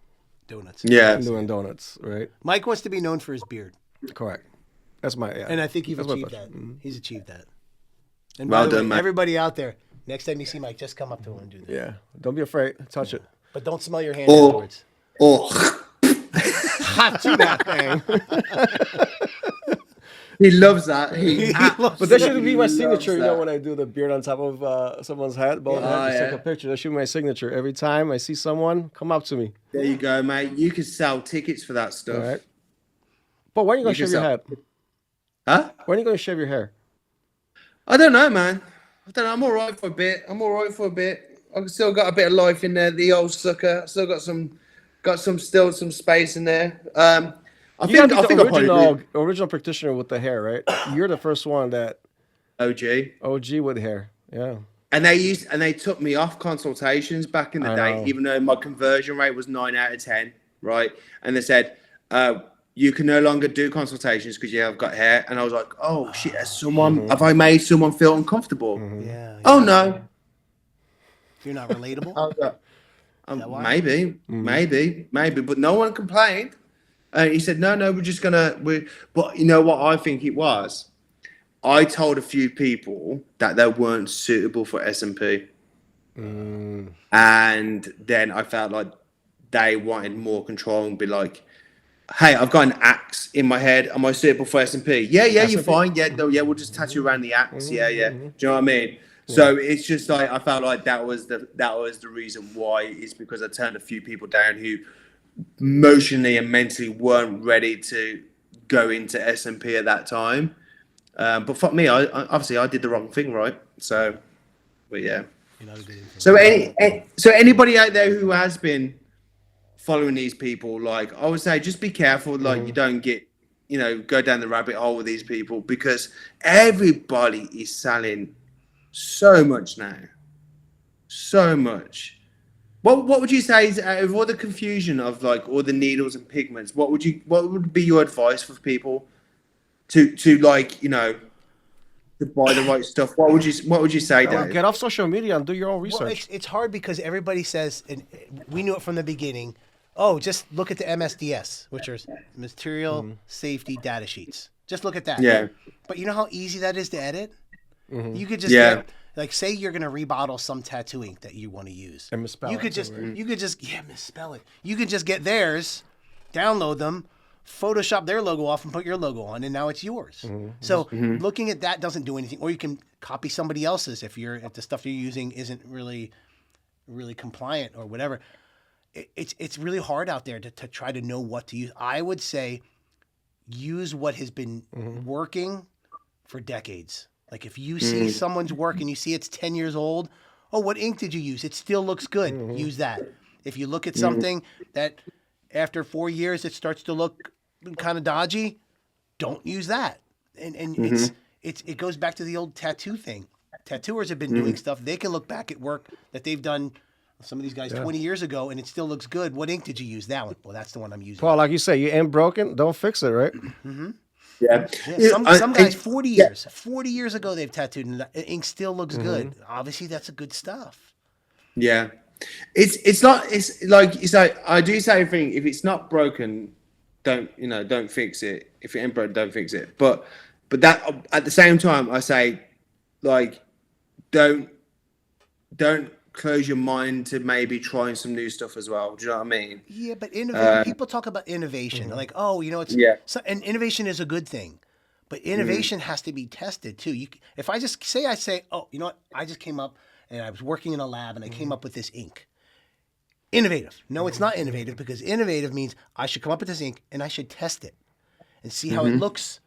Donuts. Yeah. Doing donuts, right? Mike wants to be known for his beard. Correct. That's my, And I think you've achieved that. He's achieved that. And well by the done, way, Mike. everybody out there, next time you see Mike, just come up to him and do that. Yeah. Don't be afraid. Touch it. But don't smell your hand afterwards. Hot to that thing. He loves that. But that should be my signature, you know, when I do the beard on top of someone's head. But just take a picture. That should be my signature. Every time I see someone, come up to me. There you go, mate. You can sell tickets for that stuff. All right. But when are you going to shave your head? Huh? When are you going to shave your hair? I don't know, man. I don't know. I'm all right for a bit. I've still got a bit of life in there. The old sucker. Still got some space in there. I think original practitioner with the hair, right? You're the first one that OG with hair. Yeah. And they took me off consultations back in the day, even though my conversion rate was 9 out of 10, right? And they said, you can no longer do consultations because you have got hair. And I was like, oh shit, have I made someone feel uncomfortable? Yeah. Oh no. You're not relatable? Maybe, but no one complained. And he said, no, we're just but you know what I think it was? I told a few people that they weren't suitable for SMP. And then I felt like they wanted more control and be like, hey, I've got an axe in my head. Am I suitable for SMP? Yeah, you're fine. Yeah, we'll just tattoo around the axe. Yeah. Do you know what I mean? Yeah. So it's just like, I felt like that was the reason why. It's because I turned a few people down who emotionally and mentally weren't ready to go into SMP at that time. But fuck me, I obviously I did the wrong thing, right? So, but yeah. So anybody out there who has been following these people, like, I would say just be careful, like you don't get, you know, go down the rabbit hole with these people, because everybody is selling so much now. So much. What would you say is, out of all the confusion of like all the needles and pigments, what would be your advice for people to like, you know, to buy the right stuff? What would you say, Dave? Get off social media and do your own research. Well, it's hard because everybody says, and we knew it from the beginning, oh, just look at the MSDS, which are material safety data sheets. Just look at that. Yeah. But you know how easy that is to edit? You could just get, like, say you're going to rebottle some tattoo ink that you want to use. And misspell you it could just, too, right? you could just, misspell it. You could just get theirs, download them, Photoshop their logo off and put your logo on, and now it's yours. So looking at that doesn't do anything. Or you can copy somebody else's if the stuff you're using isn't really compliant or whatever. It's really hard out there to try to know what to use. I would say use what has been working for decades. Like if you see someone's work and you see it's 10 years old, oh, what ink did you use? It still looks good. Use that. If you look at something that after 4 years it starts to look kind of dodgy, don't use that. And it goes back to the old tattoo thing. Tattooers have been doing stuff. They can look back at work that they've done, some of these guys 20 years ago, and it still looks good. What ink did you use? That one. Well, that's the one I'm using. Paul, like you say, you ain't broken, don't fix it, right? Yeah. Some guys 40 years. 40 years ago they've tattooed and the ink still looks good. Obviously that's a good stuff. Yeah. It's like I do say everything, if it's not broken, don't fix it. If it ain't broken, don't fix it. But that at the same time I say, like, don't close your mind to maybe trying some new stuff as well. Do you know what I mean? Yeah, but people talk about innovation. Like, oh, and innovation is a good thing. But innovation has to be tested too. If I say, oh, you know what? I just came up and I was working in a lab and I came up with this ink. Innovative. No, it's not innovative, because innovative means I should come up with this ink and I should test it and see how it looks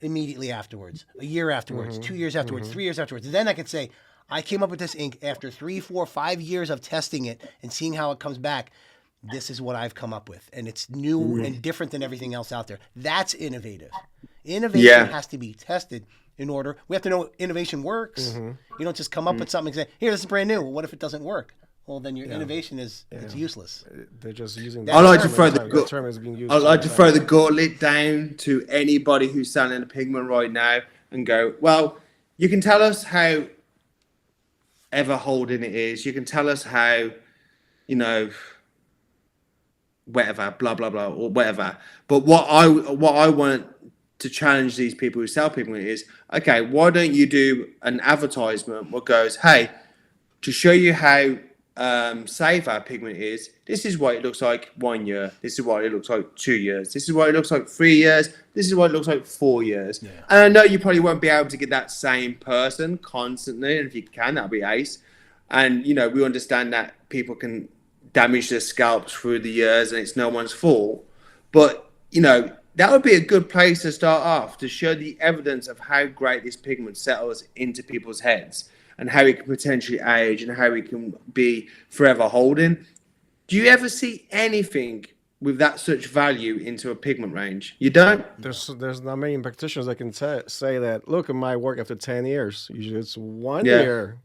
immediately afterwards, a year afterwards, 2 years afterwards, 3 years afterwards. And then I can say, I came up with this ink after 3, 4, 5 years of testing it and seeing how it comes back. This is what I've come up with. And it's new and different than everything else out there. That's innovative. Innovation has to be tested in order. We have to know innovation works. You don't just come up with something and say, here, this is brand new. Well, what if it doesn't work? Well, then your innovation is it's useless. They're just using. I like to throw the term is being used. I like to throw the gauntlet down to anybody who's selling a pigment right now and go, well, you can tell us how ever holding it is. You can tell us how, whatever, blah blah blah, or whatever. But what I want to challenge these people who sell pigment is, okay, why don't you do an advertisement what goes, hey, to show you how safe our pigment is, this is what it looks like 1 year, this is what it looks like 2 years, this is what it looks like 3 years, this is what it looks like 4 years. And I know you probably won't be able to get that same person constantly, and if you can, that'll be ace. And we understand that people can damage their scalps through the years and it's no one's fault, but that would be a good place to start off, to show the evidence of how great this pigment settles into people's heads and how it can potentially age and how it can be forever holding. Do you ever see anything with that such value into a pigment range? You don't? There's not many practitioners that can say that, look at my work after 10 years. Usually it's 1 year.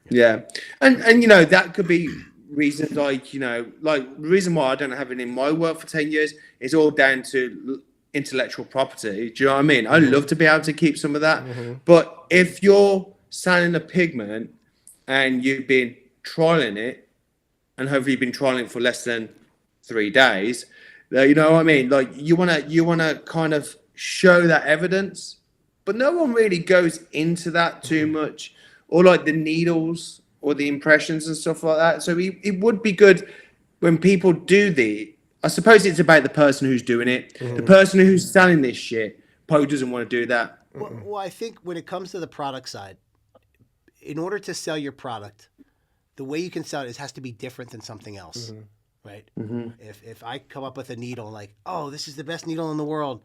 Yeah. And that could be reasons like the reason why I don't have it in my work for 10 years is all down to intellectual property. Do you know what I mean? I'd love to be able to keep some of that. But if you're selling a pigment and you've been trialing it, and hopefully you've been trialing it for less than 3 days, you know what I mean? Like you wanna kind of show that evidence, but no one really goes into that too much, or like the needles or the impressions and stuff like that. So it would be good when people do I suppose it's about the person who's doing it. The person who's selling this shit probably doesn't want to do that. Well, I think when it comes to the product side, in order to sell your product, the way you can sell it has to be different than something else, right? If I come up with a needle like, oh, this is the best needle in the world,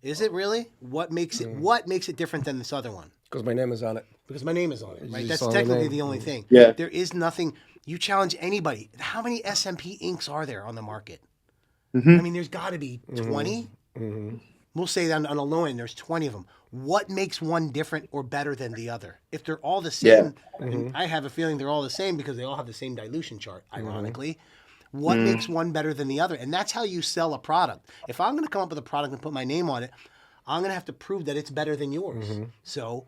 is it really? What makes it different than this other one? Because my name is on it. Because my name is on it, right? That's technically the only thing. Yeah. There is nothing. You challenge anybody. How many SMP inks are there on the market? I mean, there's got to be 20. We'll say that on a low end, there's 20 of them. What makes one different or better than the other? If they're all the same, and I have a feeling they're all the same because they all have the same dilution chart, ironically. What makes one better than the other? And that's how you sell a product. If I'm going to come up with a product and put my name on it, I'm going to have to prove that it's better than yours. So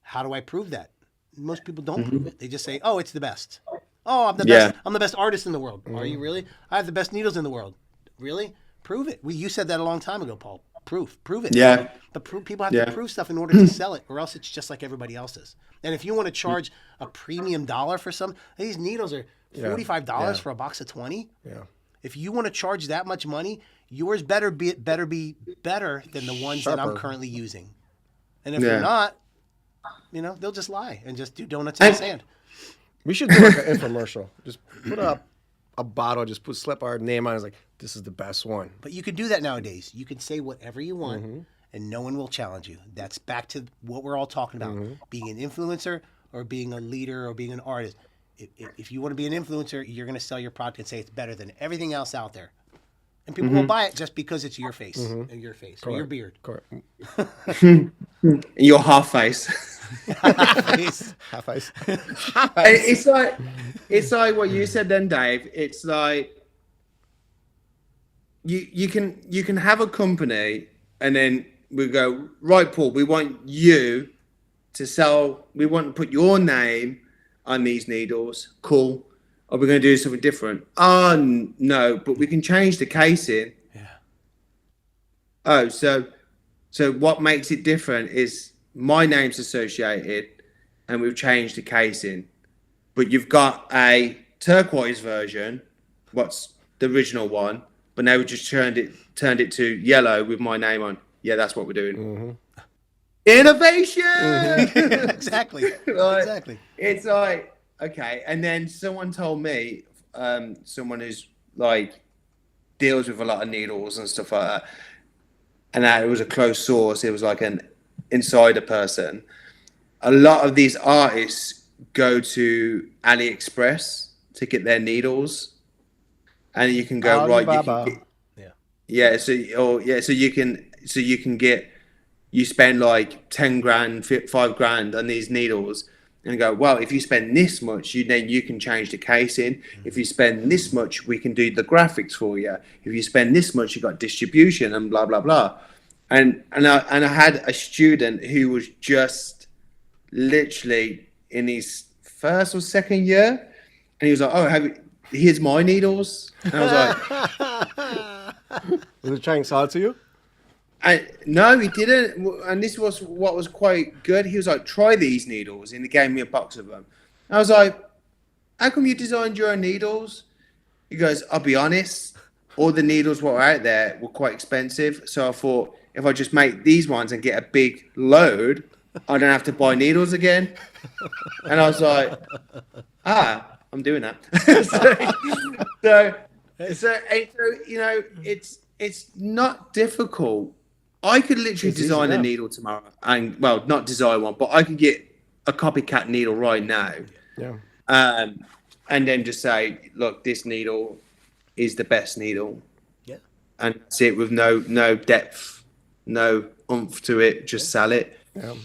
How do I prove that? Most people don't prove it. They just say, "Oh, it's the best." Oh, I'm the best. I'm the best artist in the world. Are you really? I have the best needles in the world. Really? Prove it. You said that a long time ago, Paul. Prove it. Yeah. But people have to prove stuff in order to sell it, or else it's just like everybody else's. And if you want to charge a premium dollar for some, these needles are $45 for a box of 20. Yeah. If you want to charge that much money, yours better be better than the ones that I'm currently using. And if you're not, they'll just lie and just do donuts in the sand. We should do like an infomercial. Just put up a bottle, just slap our name on it. It's like, this is the best one. But you can do that nowadays. You can say whatever you want, and no one will challenge you. That's back to what we're all talking about. Being an influencer or being a leader or being an artist. If you want to be an influencer, you're going to sell your product and say it's better than everything else out there. And people will buy it just because it's your face, or your face, or your beard. Correct. Your half face. Half ice. It's like what you said then, Dave. It's like you can have a company and then we go, right, Paul, we want you to sell. We want to put your name on these needles. Cool. Are we going to do something different? Oh, no, but we can change the casing. Yeah. Oh, so what makes it different is my name's associated and we've changed the casing. But you've got a turquoise version, what's the original one, but now we just turned it to yellow with my name on. Yeah, that's what we're doing. Innovation! Exactly. Exactly. It's like, okay, and then someone told me, someone who's like deals with a lot of needles and stuff like that, and that it was a close source. It was like an insider person. A lot of these artists go to AliExpress to get their needles, and you can go so you spend like 10 grand, 5 grand on these needles. And go, well, if you spend this much, then you can change the casing. If you spend this much, we can do the graphics for you. If you spend this much, you got distribution and blah blah blah. And I had a student who was just literally in his first or second year, and he was like, "Oh, here's my needles." And I was like, "Was it trying to sell it to you?" No, he didn't. And this was what was quite good. He was like, try these needles. And he gave me a box of them. I was like, how come you designed your own needles? He goes, I'll be honest, all the needles what were out there were quite expensive. So I thought, if I just make these ones and get a big load, I don't have to buy needles again. And I was like, I'm doing that. so it's not difficult. I could literally design a needle tomorrow, and not design one, but I could get a copycat needle right now. Yeah. And then just say, look, this needle is the best needle. Yeah. And that's it, with no depth, no oomph to it. Just sell it. Yeah.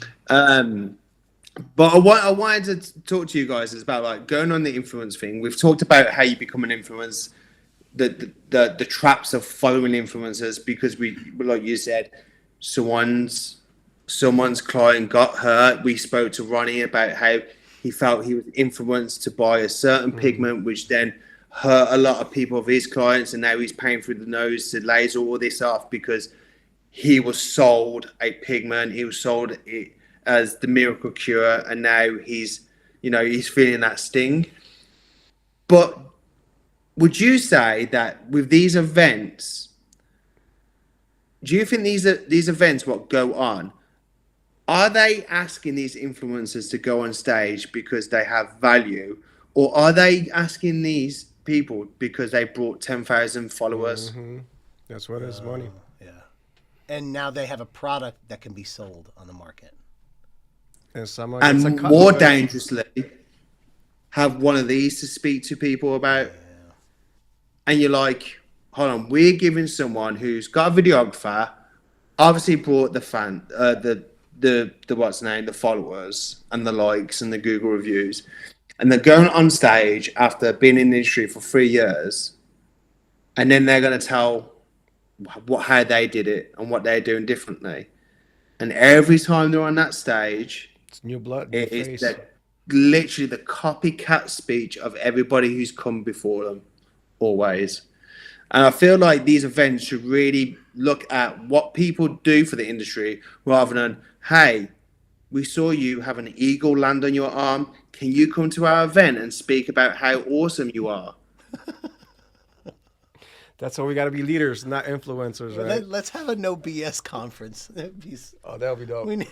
But I wanted to talk to you guys about like going on the influence thing. We've talked about how you become an influence, the traps of following influencers, because we, like you said, someone's client got hurt. We spoke to Ronnie about how he felt he was influenced to buy a certain pigment, which then hurt a lot of people of his clients, and now he's paying through the nose to laser all this off because he was sold a pigment. He was sold it as the miracle cure, and now he's feeling that sting. But would you say that with these events, do you think these events what go on, are they asking these influencers to go on stage because they have value, or are they asking these people because they brought 10,000 followers? That's what is money. Yeah. And now they have a product that can be sold on the market. And more dangerously, have one of these to speak to people about. Yeah. And you're like, hold on, we're giving someone who's got a videographer, obviously brought the fan, the followers and the likes and the Google reviews, and they're going on stage after being in the industry for 3 years, and then they're going to tell how they did it and what they're doing differently. And every time they're on that stage, It's new blood, new It is face. literally the copycat speech of everybody who's come before them, always. And I feel like these events should really look at what people do for the industry rather than, hey, we saw you have an eagle land on your arm. Can you come to our event and speak about how awesome you are? That's why we got to be leaders, not influencers, right? Let's have a no BS conference. That'd be, Oh, that would be dope. we need,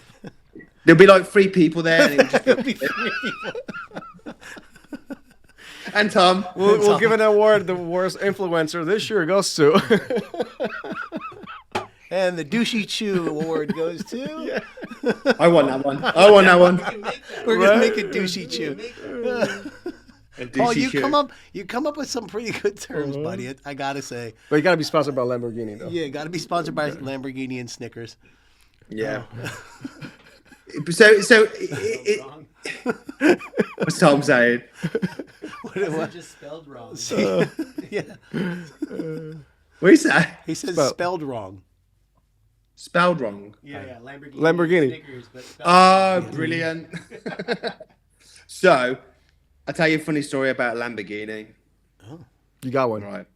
There'll be like 3 people there. And, it'll just that'd be three people. and Tom. We'll give an award. The worst influencer this year goes to. And the douchey chew award goes to. I want that one. I want that one. We're gonna make a douchey chew. A Oh, douchey chew. you come up with some pretty good terms, buddy. I gotta say. But you got to be sponsored by Lamborghini, though. Yeah, gotta be sponsored by Lamborghini and Snickers. Yeah. So what's Tom saying? What? Just spelled wrong. Yeah, What is that? he says Spell- spelled wrong. Spelled wrong. Yeah, Lamborghini. Snickers, but spelled Oh, brilliant. So, I'll tell you a funny story about Lamborghini. You got one. Right.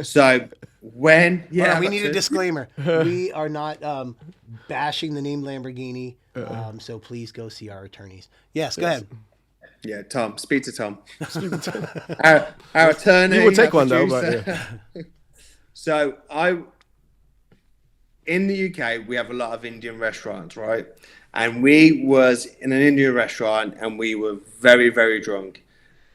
So, when... Hold Yeah, on, we I got need a to. disclaimer. We are not bashing the name Lamborghini, so please go see our attorneys. Yes, go ahead. Yeah, Tom. Speak to Tom. Our attorney. You would take our one, though, producer. but yeah. So, in the UK, we have a lot of Indian restaurants, right? And we was in an Indian restaurant and we were very, very drunk.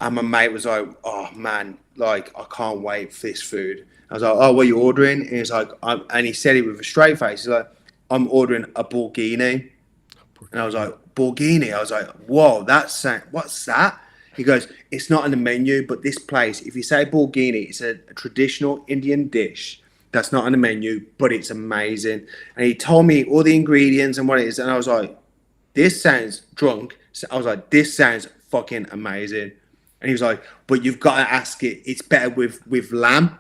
And my mate was like, oh, man, like, I can't wait for this food. I was like, oh, what are you ordering? And he's like, and he said it with a straight face. He's like, I'm ordering a Borghini. And I was like, Borghini? I was like, whoa, what's that? He goes, it's not on the menu, but this place, if you say Borghini, it's a traditional Indian dish that's not on the menu, but it's amazing. And he told me all the ingredients and what it is. And I was like, this sounds drunk. So I was like, this sounds fucking amazing. And he was like, but you've got to ask it. It's better with lamb.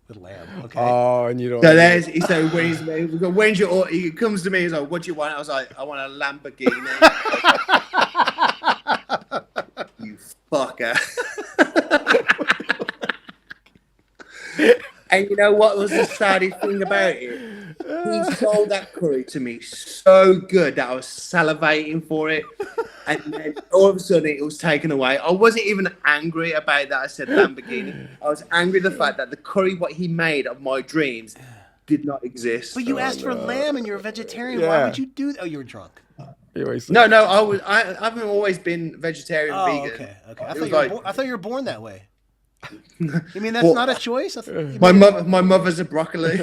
With lamb, okay. Oh, and you don't. So there's, he said, when's your order? He comes to me, he's like, what do you want? I was like, I want a Lamborghini. You fucker. And you know what was the saddest thing about it? He sold that curry to me so good that I was salivating for it. And then all of a sudden it was taken away. I wasn't even angry about that I said Lamborghini. I was angry at the fact that the curry what he made of my dreams did not exist. But you asked for lamb and you're a vegetarian. Yeah. Why would you do that? Oh, you were drunk. No, I haven't always been vegetarian vegan. Okay. I thought you were born that way. You mean that's not a choice? My mother's a broccoli.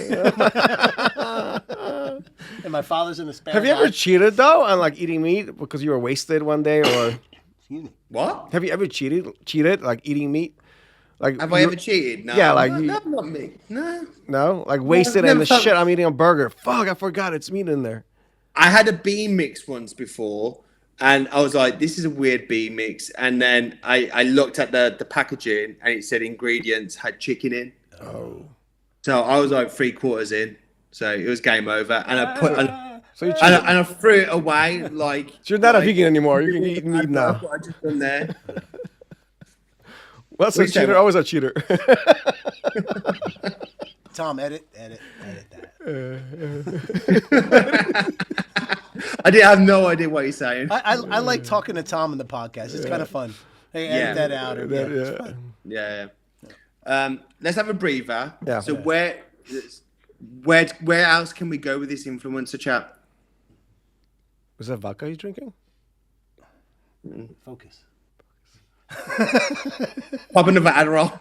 And my father's in the Spanish. Have you ever cheated though on like eating meat because you were wasted one day, or Excuse me. What? have you ever cheated like eating meat? Like Have I ever cheated? No. Yeah, like no, you- not me. No, like wasted never and the felt- shit. I'm eating a burger. Fuck, I forgot it's meat in there. I had a bean mix once before, and I was like, "This is a weird bean mix." And then I looked at the packaging, and it said ingredients had chicken in. Oh, So I was like 3/4 in, so it was game over. And I put so you cheated. and I threw it away like. So you're not a like, vegan anymore. You can eat meat now. That's what I just done there. What's a Please tell cheater? me. Always a cheater. Tom, edit that. I have no idea what you're saying. I like talking to Tom in the podcast. It's kind of fun. Hey, edit Yeah. that out. Or, it's fun. Yeah. Let's have a breather. Yeah. So where else can we go with this influencer chat? Was that vodka he's drinking? Focus. Pop another Adderall.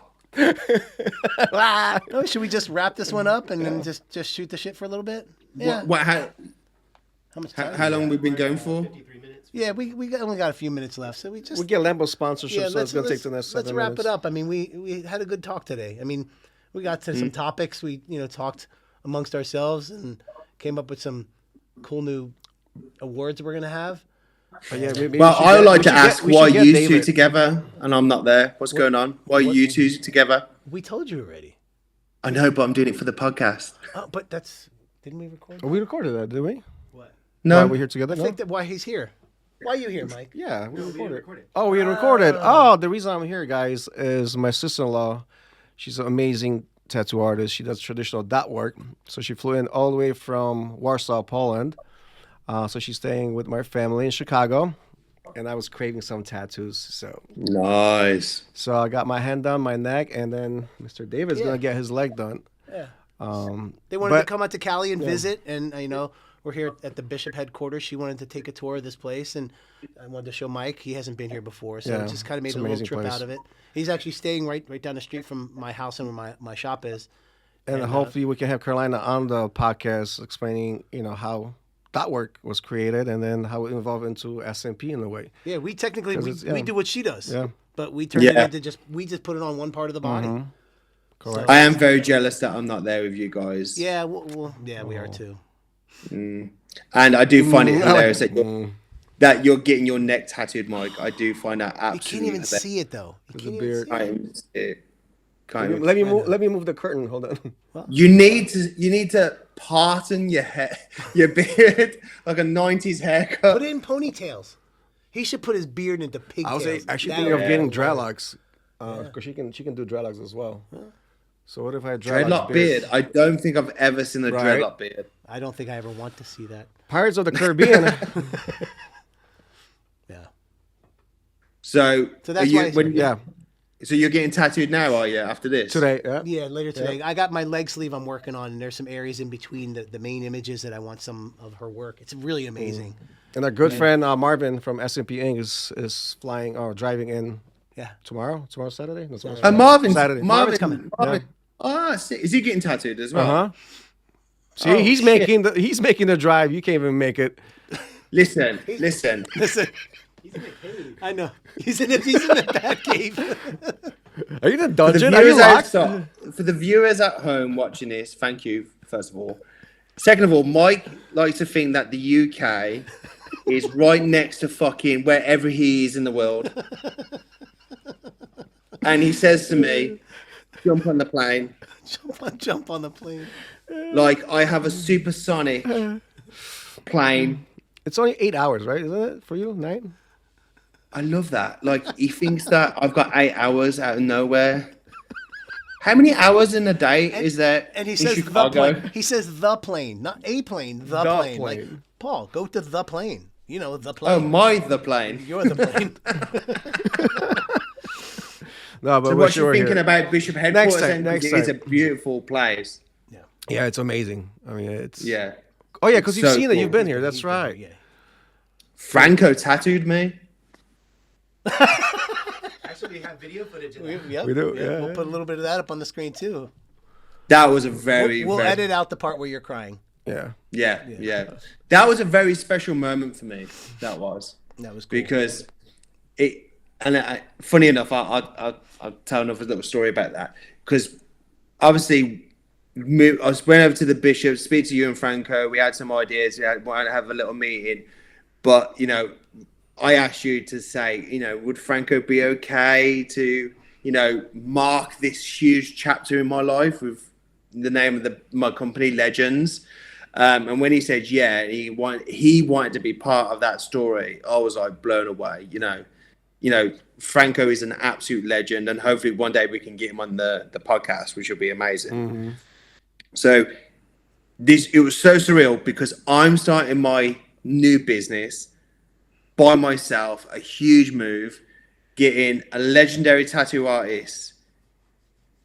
Oh, should we just wrap this one up and then just shoot the shit for a little bit? Yeah. How much time? long have we been going for? 53 minutes. Yeah, we only got a few minutes left, so we just We get Lambo sponsorship, yeah. so it's gonna take the next 7 let's wrap minutes. it up. I mean, we had a good talk today. I mean, we got to some topics. We talked amongst ourselves and came up with some cool new awards we're gonna have. But yeah, maybe Well, I would like to ask why you you two together and I'm not there. What's going on? Why you two together? We told you already. I know, but I'm doing it for the podcast. Oh, but didn't we record? We recorded that, did we? What? No, Why are we here together? I No? think that why he's here. Why are you here, Mike? Yeah, we No, we recorded. recorded. Oh, we recorded. Oh, the reason I'm here, guys, is my sister-in-law. She's an amazing tattoo artist. She does traditional dot work. So she flew in all the way from Warsaw, Poland. So she's staying with my family in Chicago. And I was craving some tattoos. Nice. So I got my hand done, my neck, and then Mr. David's Yeah. going to get his leg done. Yeah. Um, They wanted to but- come out to Cali and visit, and we're here at the Bishop headquarters. She wanted to take a tour of this place, and I wanted to show Mike. He hasn't been here before, so Yeah, it just kind of made it's a an little amazing trip place. out of it. He's actually staying right down the street from my house and where my shop is. And hopefully we can have Carolina on the podcast explaining, how dot work was created and then how it evolved into SMP in a way. Yeah, we technically 'Cause we do what she does. Yeah. But we turned it Yeah. into we just put it on one part of the body. Correct. I am very jealous that I'm not there with you guys. Yeah, we are too. And I do find it hilarious that you're getting your neck tattooed, Mike. I do find that You absolutely can't even hilarious. see it though. You There's can't a even beard. see it. I am sick. Can't even- Let me move the curtain. Hold on. You need to parton your beard like a 90s haircut. Put it in ponytails. He should put his beard into pigtails. I was actually That thinking of would- getting dreadlocks because she can do dreadlocks as well. So what if I had Dreadlock beard. I don't think I've ever seen a Right. dreadlock beard. I don't think I ever want to see that. Pirates of the Caribbean. Yeah. So that's are why you, yeah, So you're getting tattooed now, are you? After this today. Yeah. Yeah, later today. I got my leg sleeve I'm working on, and there's some areas in between the main images that I want some of her work. It's really amazing. And our good friend Marvin from SMP Inc. is flying or driving in Yeah. tomorrow. Tomorrow's Saturday. No, tomorrow's Marvin's Saturday. Marvin's coming. Marvin. Ah, sick. Is he getting tattooed as well? Uh huh. See, he's making the drive. You can't even make it. Listen. Listen. I know. He's in the bat cave. Are you in the For the, dungeon? Are you viewers locked? for the viewers at home watching this, thank you, first of all. Second of all, Mike likes to think that the UK is right next to fucking wherever he is in the world. And he says to me, jump on the plane. Jump on the plane. Like, I have a supersonic plane. It's only 8 hours, right? Isn't it for you? 9? I love that. Like, he thinks that I've got 8 hours out of nowhere. How many hours in a day is there And he in says Chicago? the plane. He says the plane, not a plane. The plane. Like, plane. Paul, go to the plane. You know the Oh, plane. the plane. You're the plane. No, but So we're what sure you thinking here. about Bishop Headquarters? time, then? next It's a time. beautiful place. Yeah, it's amazing. I mean, it's Yeah. Oh yeah, because you've So seen it. cool. You've been here. That's right. Yeah. Franco tattooed me. Actually, we have video footage of that. Yep, We do, yep. yeah, We'll yeah. put a little bit of that up on the screen too. That was a very, We'll very edit out the part where you're crying. Yeah. yeah. That was a very special moment for me. That was That was cool. because it. And funny enough, I'll tell another little story about that because obviously I went over to the bishop, speak to you and Franco. We had some ideas. We wanted to have a little meeting, but I asked you to say, would Franco be okay to, mark this huge chapter in my life with the name of my company, Legends. And when he said, yeah, he wanted to be part of that story, I was like blown away. Franco is an absolute legend, and hopefully one day we can get him on the podcast, which will be amazing. Mm-hmm. So it was so surreal because I'm starting my new business by myself, a huge move, getting a legendary tattoo artist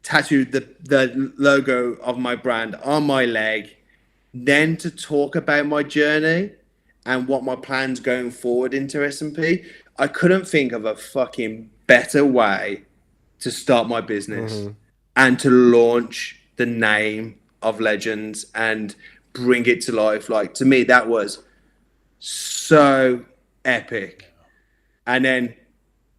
tattooed the logo of my brand on my leg, then to talk about my journey and what my plans going forward into SMP. I couldn't think of a fucking better way to start my business and to launch the name of Legends and bring it to life. Like, to me, that was so epic. And then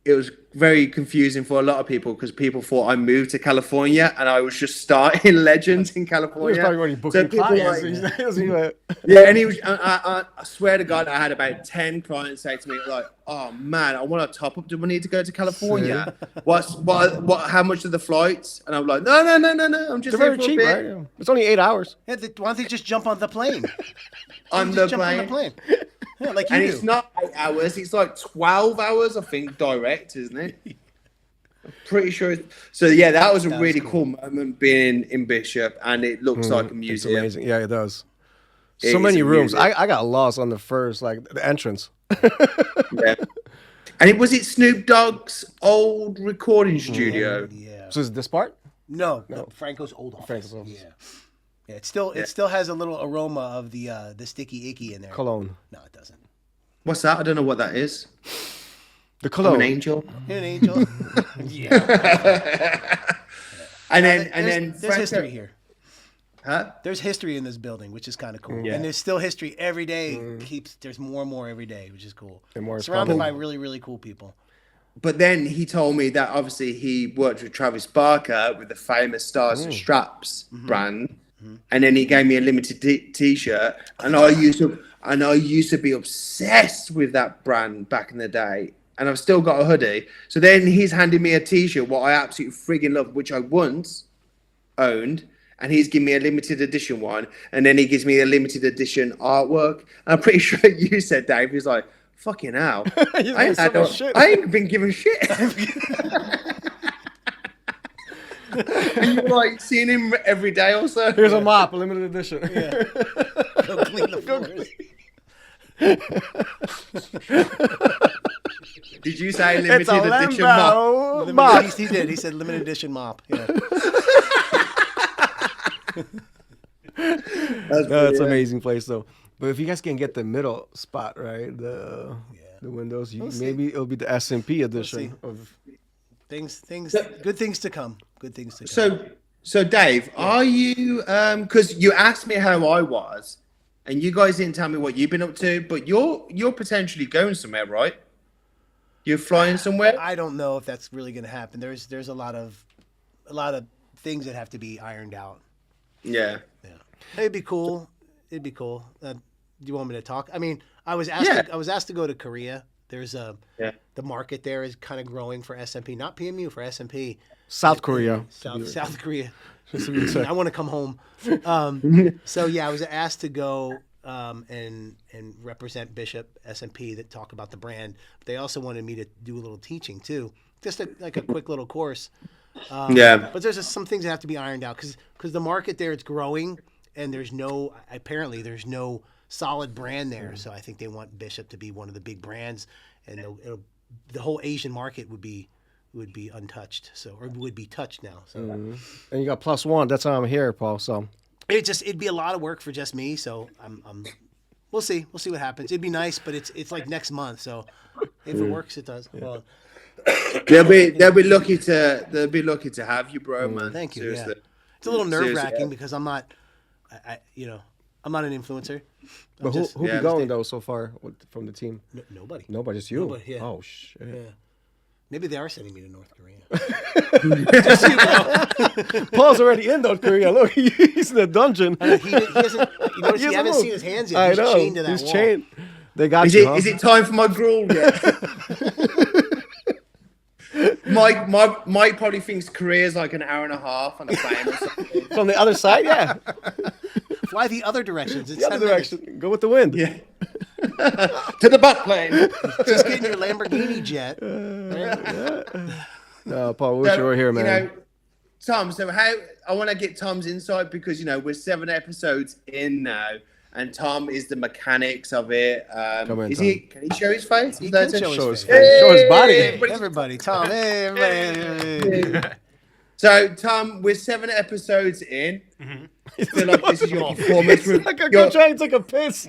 it was very confusing for a lot of people because people thought I moved to California and I was just starting Legends in He was California. probably already booking people clients. like- He doesn't even- yeah, and he was. I swear to God, I had about 10 clients say to me, like, "Oh man, I want to top up. Do we need to go to California? How much are the flights?" And I'm like, "No. I'm just They're here very for cheap, a right? bit Yeah. It's only 8 hours. Yeah, why don't they just jump on the plane? on the Just jump on the plane." plane. Yeah, like you And do. it's not 8 hours, it's like 12 hours, I think, direct, isn't it? I'm pretty sure. So, yeah, that was a really cool moment being in Bishop, and it looks like a It's museum. amazing. Yeah, it does. It So is many a rooms. museum. I got lost on the first, like the entrance. Yeah. And was it Snoop Dogg's old recording studio? Yeah. So is this part? No, Franco's old office. Franco's office. Yeah. Yeah, it still has a little aroma of the sticky icky in there. Cologne. No, it doesn't. What's that? I don't know what that is. The I'm cologne. an angel. You're an angel. Yeah. And then there's Franco- history here. Huh? There's history in this building, which is kind of cool. Yeah. And there's still history every day. There's more and more every day, which is cool. And more is Surrounded by coming. really, really cool people. But then he told me that obviously he worked with Travis Barker with the famous Stars and Straps brand, and then he gave me a limited T-shirt, and I used to be obsessed with that brand back in the day, and I've still got a hoodie. So then he's handed me a T-shirt, what I absolutely friggin' love, which I once owned. And he's giving me a limited edition one, and then he gives me a limited edition artwork. And I'm pretty sure you said, Dave, he's like, fucking hell. I ain't been given shit. And you're like seeing him every day or so. Here's a mop, a limited edition. Yeah. Go clean the floors. Did you say It's limited a edition mop? Lambo mop. He did. He said limited edition mop. Yeah. That's an amazing place though. But if you guys can get the middle spot, right, the windows, maybe it'll be the SMP edition of Things, good things to come. Good things to come. So Dave, are you? Because you asked me how I was, and you guys didn't tell me what you've been up to. But you're potentially going somewhere, right? You're flying somewhere. I don't know if that's really going to happen. There's a lot of things that have to be ironed out. Yeah. Yeah, it'd be cool. Do you want me to talk? I mean, I was asked to go to Korea. There's the market there is kind of growing for SMP, not PMU, for SMP. South Korea. South Korea. I want to come home. So yeah, I was asked to go and represent Bishop SMP that talk about the brand. But they also wanted me to do a little teaching too, just like a quick little course. But there's just some things that have to be ironed out because the market there, it's growing and there's no solid brand there. So I think they want Bishop to be one of the big brands, and the whole Asian market would be untouched. Or would be touched now. So And you got +1. That's how I'm here, Paul. So it'd be a lot of work for just me. So we'll see what happens. It'd be nice, but it's like next month. So if it works, it does. Yeah. Well, they'll be lucky to have you, bro, man. Thank you. Seriously. Yeah. It's a little nerve-wracking yeah. because I'm not I'm not an influencer. But who be going though so far from the team? Nobody. Nobody, just you. Nobody, yeah. Oh shit. Yeah. Maybe they are sending me to North Korea. Paul's already in North Korea. Look, he's in the dungeon. He hasn't. You notice you haven't seen his hands yet. I He's know. chained to that He's wall. chained. They got Is you. it is it time for my gruel yet? Mike probably thinks Korea's like an hour and a half on a plane or something. From the other side? Yeah. Fly the other directions. It's The other 10 minutes. direction. Go with the wind. Yeah. To the butt plane. Just get in your Lamborghini jet. Right? No, Paul, we wish you were here, man. Tom, so I want to get Tom's insight because, we're 7 episodes in now, and Tom is the mechanics of it. Come in, Can he show his face? He can show his face. Show his body. Everybody, Tom. Hey, everybody. So, Tom, we're 7 episodes in. I feel like this is your performance review. Like a girl trying to take a piss.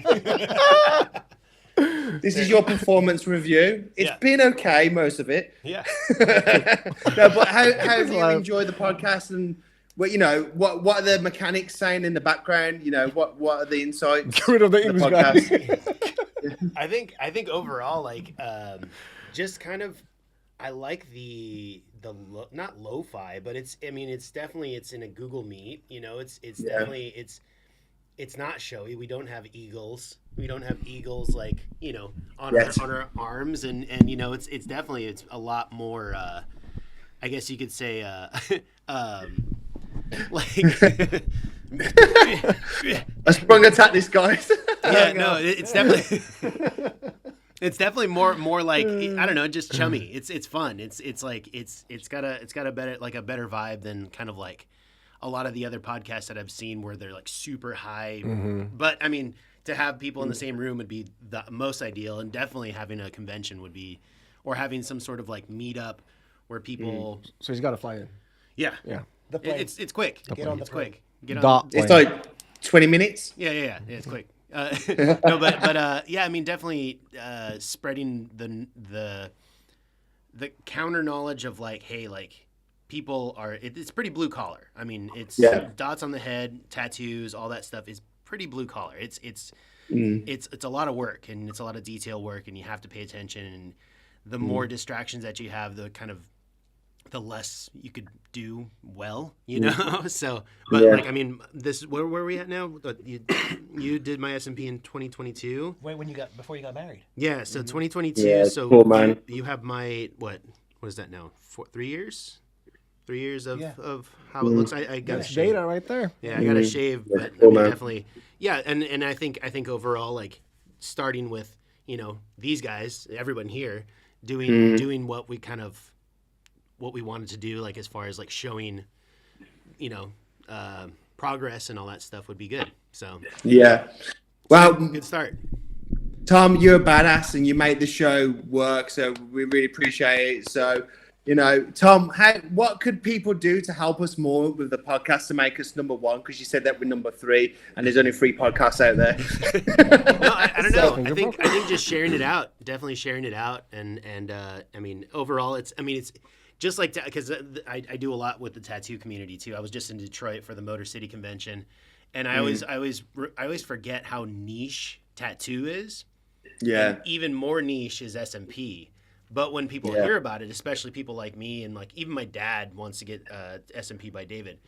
This is your performance review. It's been okay, most of it. Yeah. No, but how have you enjoyed the podcast, and what are the mechanics saying in the background? What are the insights? Get rid of the English podcast? I think overall, just kind of, I like the not lo-fi, but it's definitely in a Google Meet. It's definitely it's not showy. We don't have eagles. We don't have eagles on our arms, and it's definitely a lot more. I guess you could say I sprung attack this guy. Yeah, no, it's definitely It's definitely more like, I don't know, just chummy. It's fun. It's like it's got a better vibe than kind of like a lot of the other podcasts that I've seen where they're like super high. But I mean, to have people in the same room would be the most ideal, and definitely having a convention would be, or having some sort of like meetup where people. So he's got to fly in. Yeah. The plane. It's quick. Get on the It's plane. quick. Get on. It's like 20 minutes. Yeah, it's quick. No, but yeah, I mean, definitely spreading the counter knowledge of like, hey, like people are. It's pretty blue collar. I mean, it's dots on the head, tattoos, all that stuff is pretty blue collar. It's a lot of work, and it's a lot of detail work, and you have to pay attention. And the more distractions that you have, the less you could do well, you know? So, but like, I mean, where are we at now? You did my SMP in 2022. Wait, before you got married? Yeah. So 2022. Yeah, so cool, man. you have my, what is that now? 3 years? 3 years of how it looks. I got That's data right there. Yeah, I got to shave, but cool, I mean, man. definitely. Yeah. And I think overall, like starting with, these guys, everyone here doing what we wanted to do, like as far as like showing, progress and all that stuff would be good. So Yeah. Well, good start. Tom, you're a badass and you made the show work, so we really appreciate it. So, Tom, what could people do to help us more with the podcast to make us number one? Because you said that we're number 3, and there's only 3 podcasts out there. No, I don't know. I think just sharing it out, definitely sharing it out, and I mean, overall, it's just like, because I do a lot with the tattoo community too. I was just in Detroit for the Motor City convention, and I always forget how niche tattoo is. Yeah. And even more niche is SMP. But when people hear about it, especially people like me, and like even my dad wants to get SMP by David.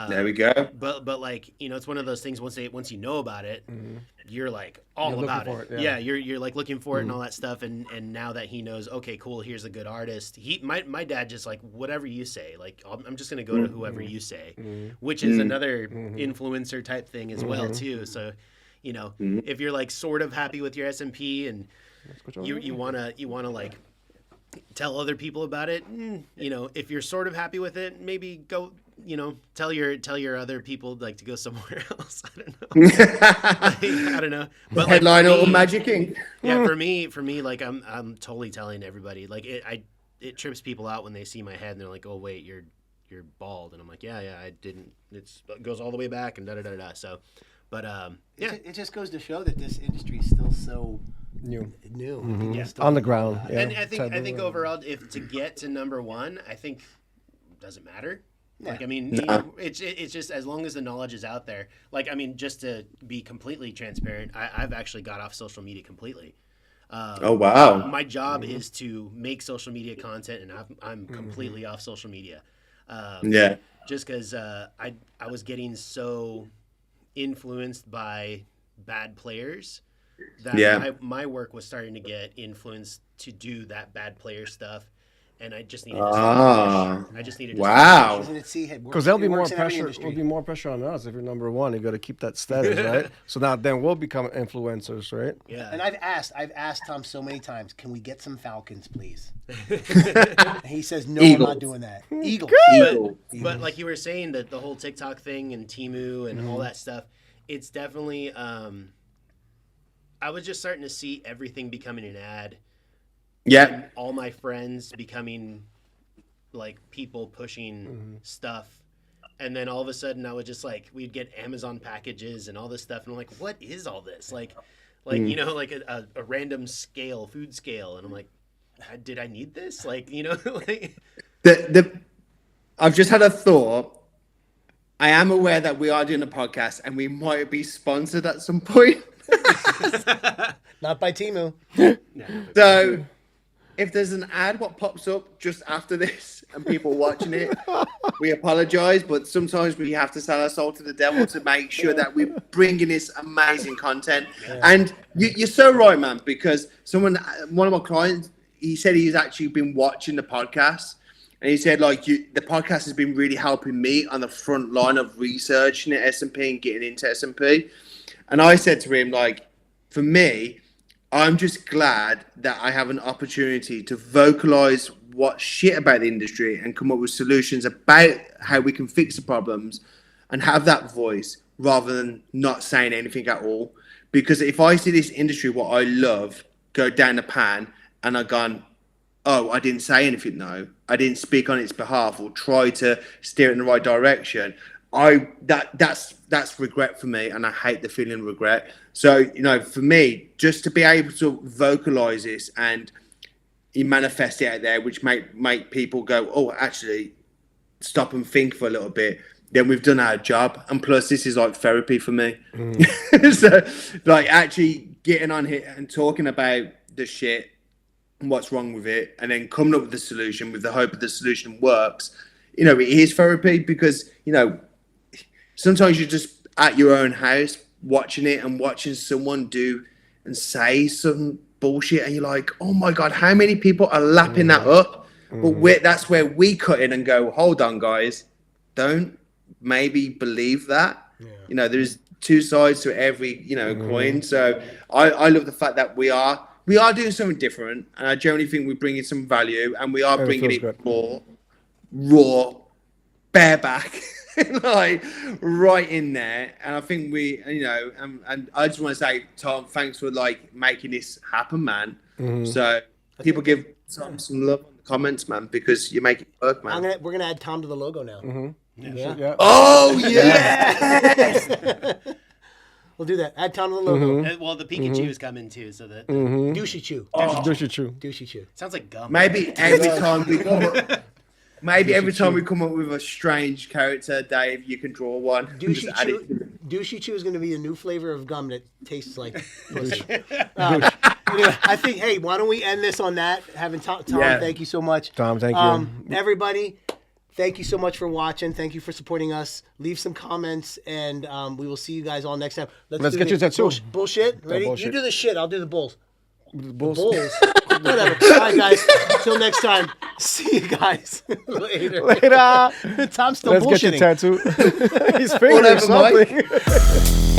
There we go. But like, it's one of those things. Once you know about it, you're like all about it. Yeah, you're like looking for it and all that stuff. And now that he knows, okay, cool, here's a good artist. My dad just like, whatever you say, like I'm just gonna go to whoever you say, which is another influencer type thing as well too. So, if you're like sort of happy with your SMP and you wanna like tell other people about it, if you're sort of happy with it, maybe go, tell your other people like to go somewhere else. I don't know. I don't know. But Headline like, or Magic Ink. Yeah, for me, like I'm totally telling everybody, like it trips people out when they see my head and they're like, oh wait, you're bald, and I'm like, yeah, I didn't. It goes all the way back and da da da da. So, but yeah, it just goes to show that this industry is still so new. On the ground. Yeah. And I think overall, if to get to number 1, I think doesn't matter. Yeah. Like, I mean, it's just as long as the knowledge is out there. Like, I mean, just to be completely transparent, I've actually got off social media completely. Oh wow! My job is to make social media content, and I'm completely off social media. Just because I was getting so influenced by bad players that my work was starting to get influenced to do that bad player stuff, and I just needed to I just needed to wow. Because there'll be more pressure. Will be more pressure on us if you're number 1. You got to keep that status, right? So now then we'll become influencers, right? Yeah. And I've asked Tom so many times, can we get some falcons, please? And he says, no, Eagles. I'm not doing that. Eagles. But like you were saying, that the whole TikTok thing and Temu and all that stuff, it's definitely. I was just starting to see everything becoming an ad. Yeah. And all my friends becoming like people pushing stuff. And then all of a sudden I was just like, we'd get Amazon packages and all this stuff. And I'm like, what is all this? Like like a random scale, food scale. And I'm like, did I need this? Like, like. I've just had a thought. I am aware that we are doing a podcast and we might be sponsored at some point. Not by Temu. So if there's an ad what pops up just after this and people watching it, we apologize, but sometimes we have to sell our soul to the devil to make sure that we're bringing this amazing content. And you're so right, man, because one of my clients, he said he's actually been watching the podcast, and he said like the podcast has been really helping me on the front line of researching SMP and getting into SMP. And I said to him, like, for me, I'm just glad that I have an opportunity to vocalize what's shit about the industry and come up with solutions about how we can fix the problems and have that voice rather than not saying anything at all. Because if I see this industry, what I love, go down the pan and I've gone, oh, I didn't say anything, no, I didn't speak on its behalf or try to steer it in the right direction, that's regret for me, and I hate the feeling of regret. So, you know, for me, just to be able to vocalize this and you manifest it out there, which make people go, oh, actually, stop and think for a little bit, then we've done our job. And plus, this is like therapy for me. So, like, actually getting on here and talking about the shit and what's wrong with it, and then coming up with the solution with the hope that the solution works, you know, it is therapy. Because, you know, sometimes you're just at your own house watching it and watching someone do and say some bullshit, and you're like, oh my God, how many people are lapping that up? But that's where we cut in and go, hold on, guys, don't maybe believe that. You know, there's two sides to every, you know, coin. So I love the fact that we are doing something different, and I generally think we're bringing some value, and we are bringing it more raw, bareback, like right in there. And I think we, you know, and I just want to say, Tom, thanks for like making this happen, man. So people give Tom some love in the comments, man, because you make it work, man. We're gonna add Tom to the logo now. Yeah. Oh yes. We'll do that. Add Tom to the logo. Well, the Pikachu is coming too, so that Douchey Chew. Douchey Chew. sounds like gum. Maybe every time we come up, every time we come up with a strange character, Dave, you can draw one. Douchey Chew is going to be a new flavor of gum that tastes like pussy. Anyway, I think, hey, why don't we end this on that? Having Tom, thank you so much. Tom, thank you. Everybody, thank you so much for watching. Thank you for supporting us. Leave some comments, and we will see you guys all next time. Let's get you a tattoo. Bullshit. Ready? bullshit. You do the shit. I'll do the bulls. Bulls. Whatever. All right, guys. Until next time. See you guys later. Later. Tom's still Let's bullshitting. get your tattoo. He's fingering something.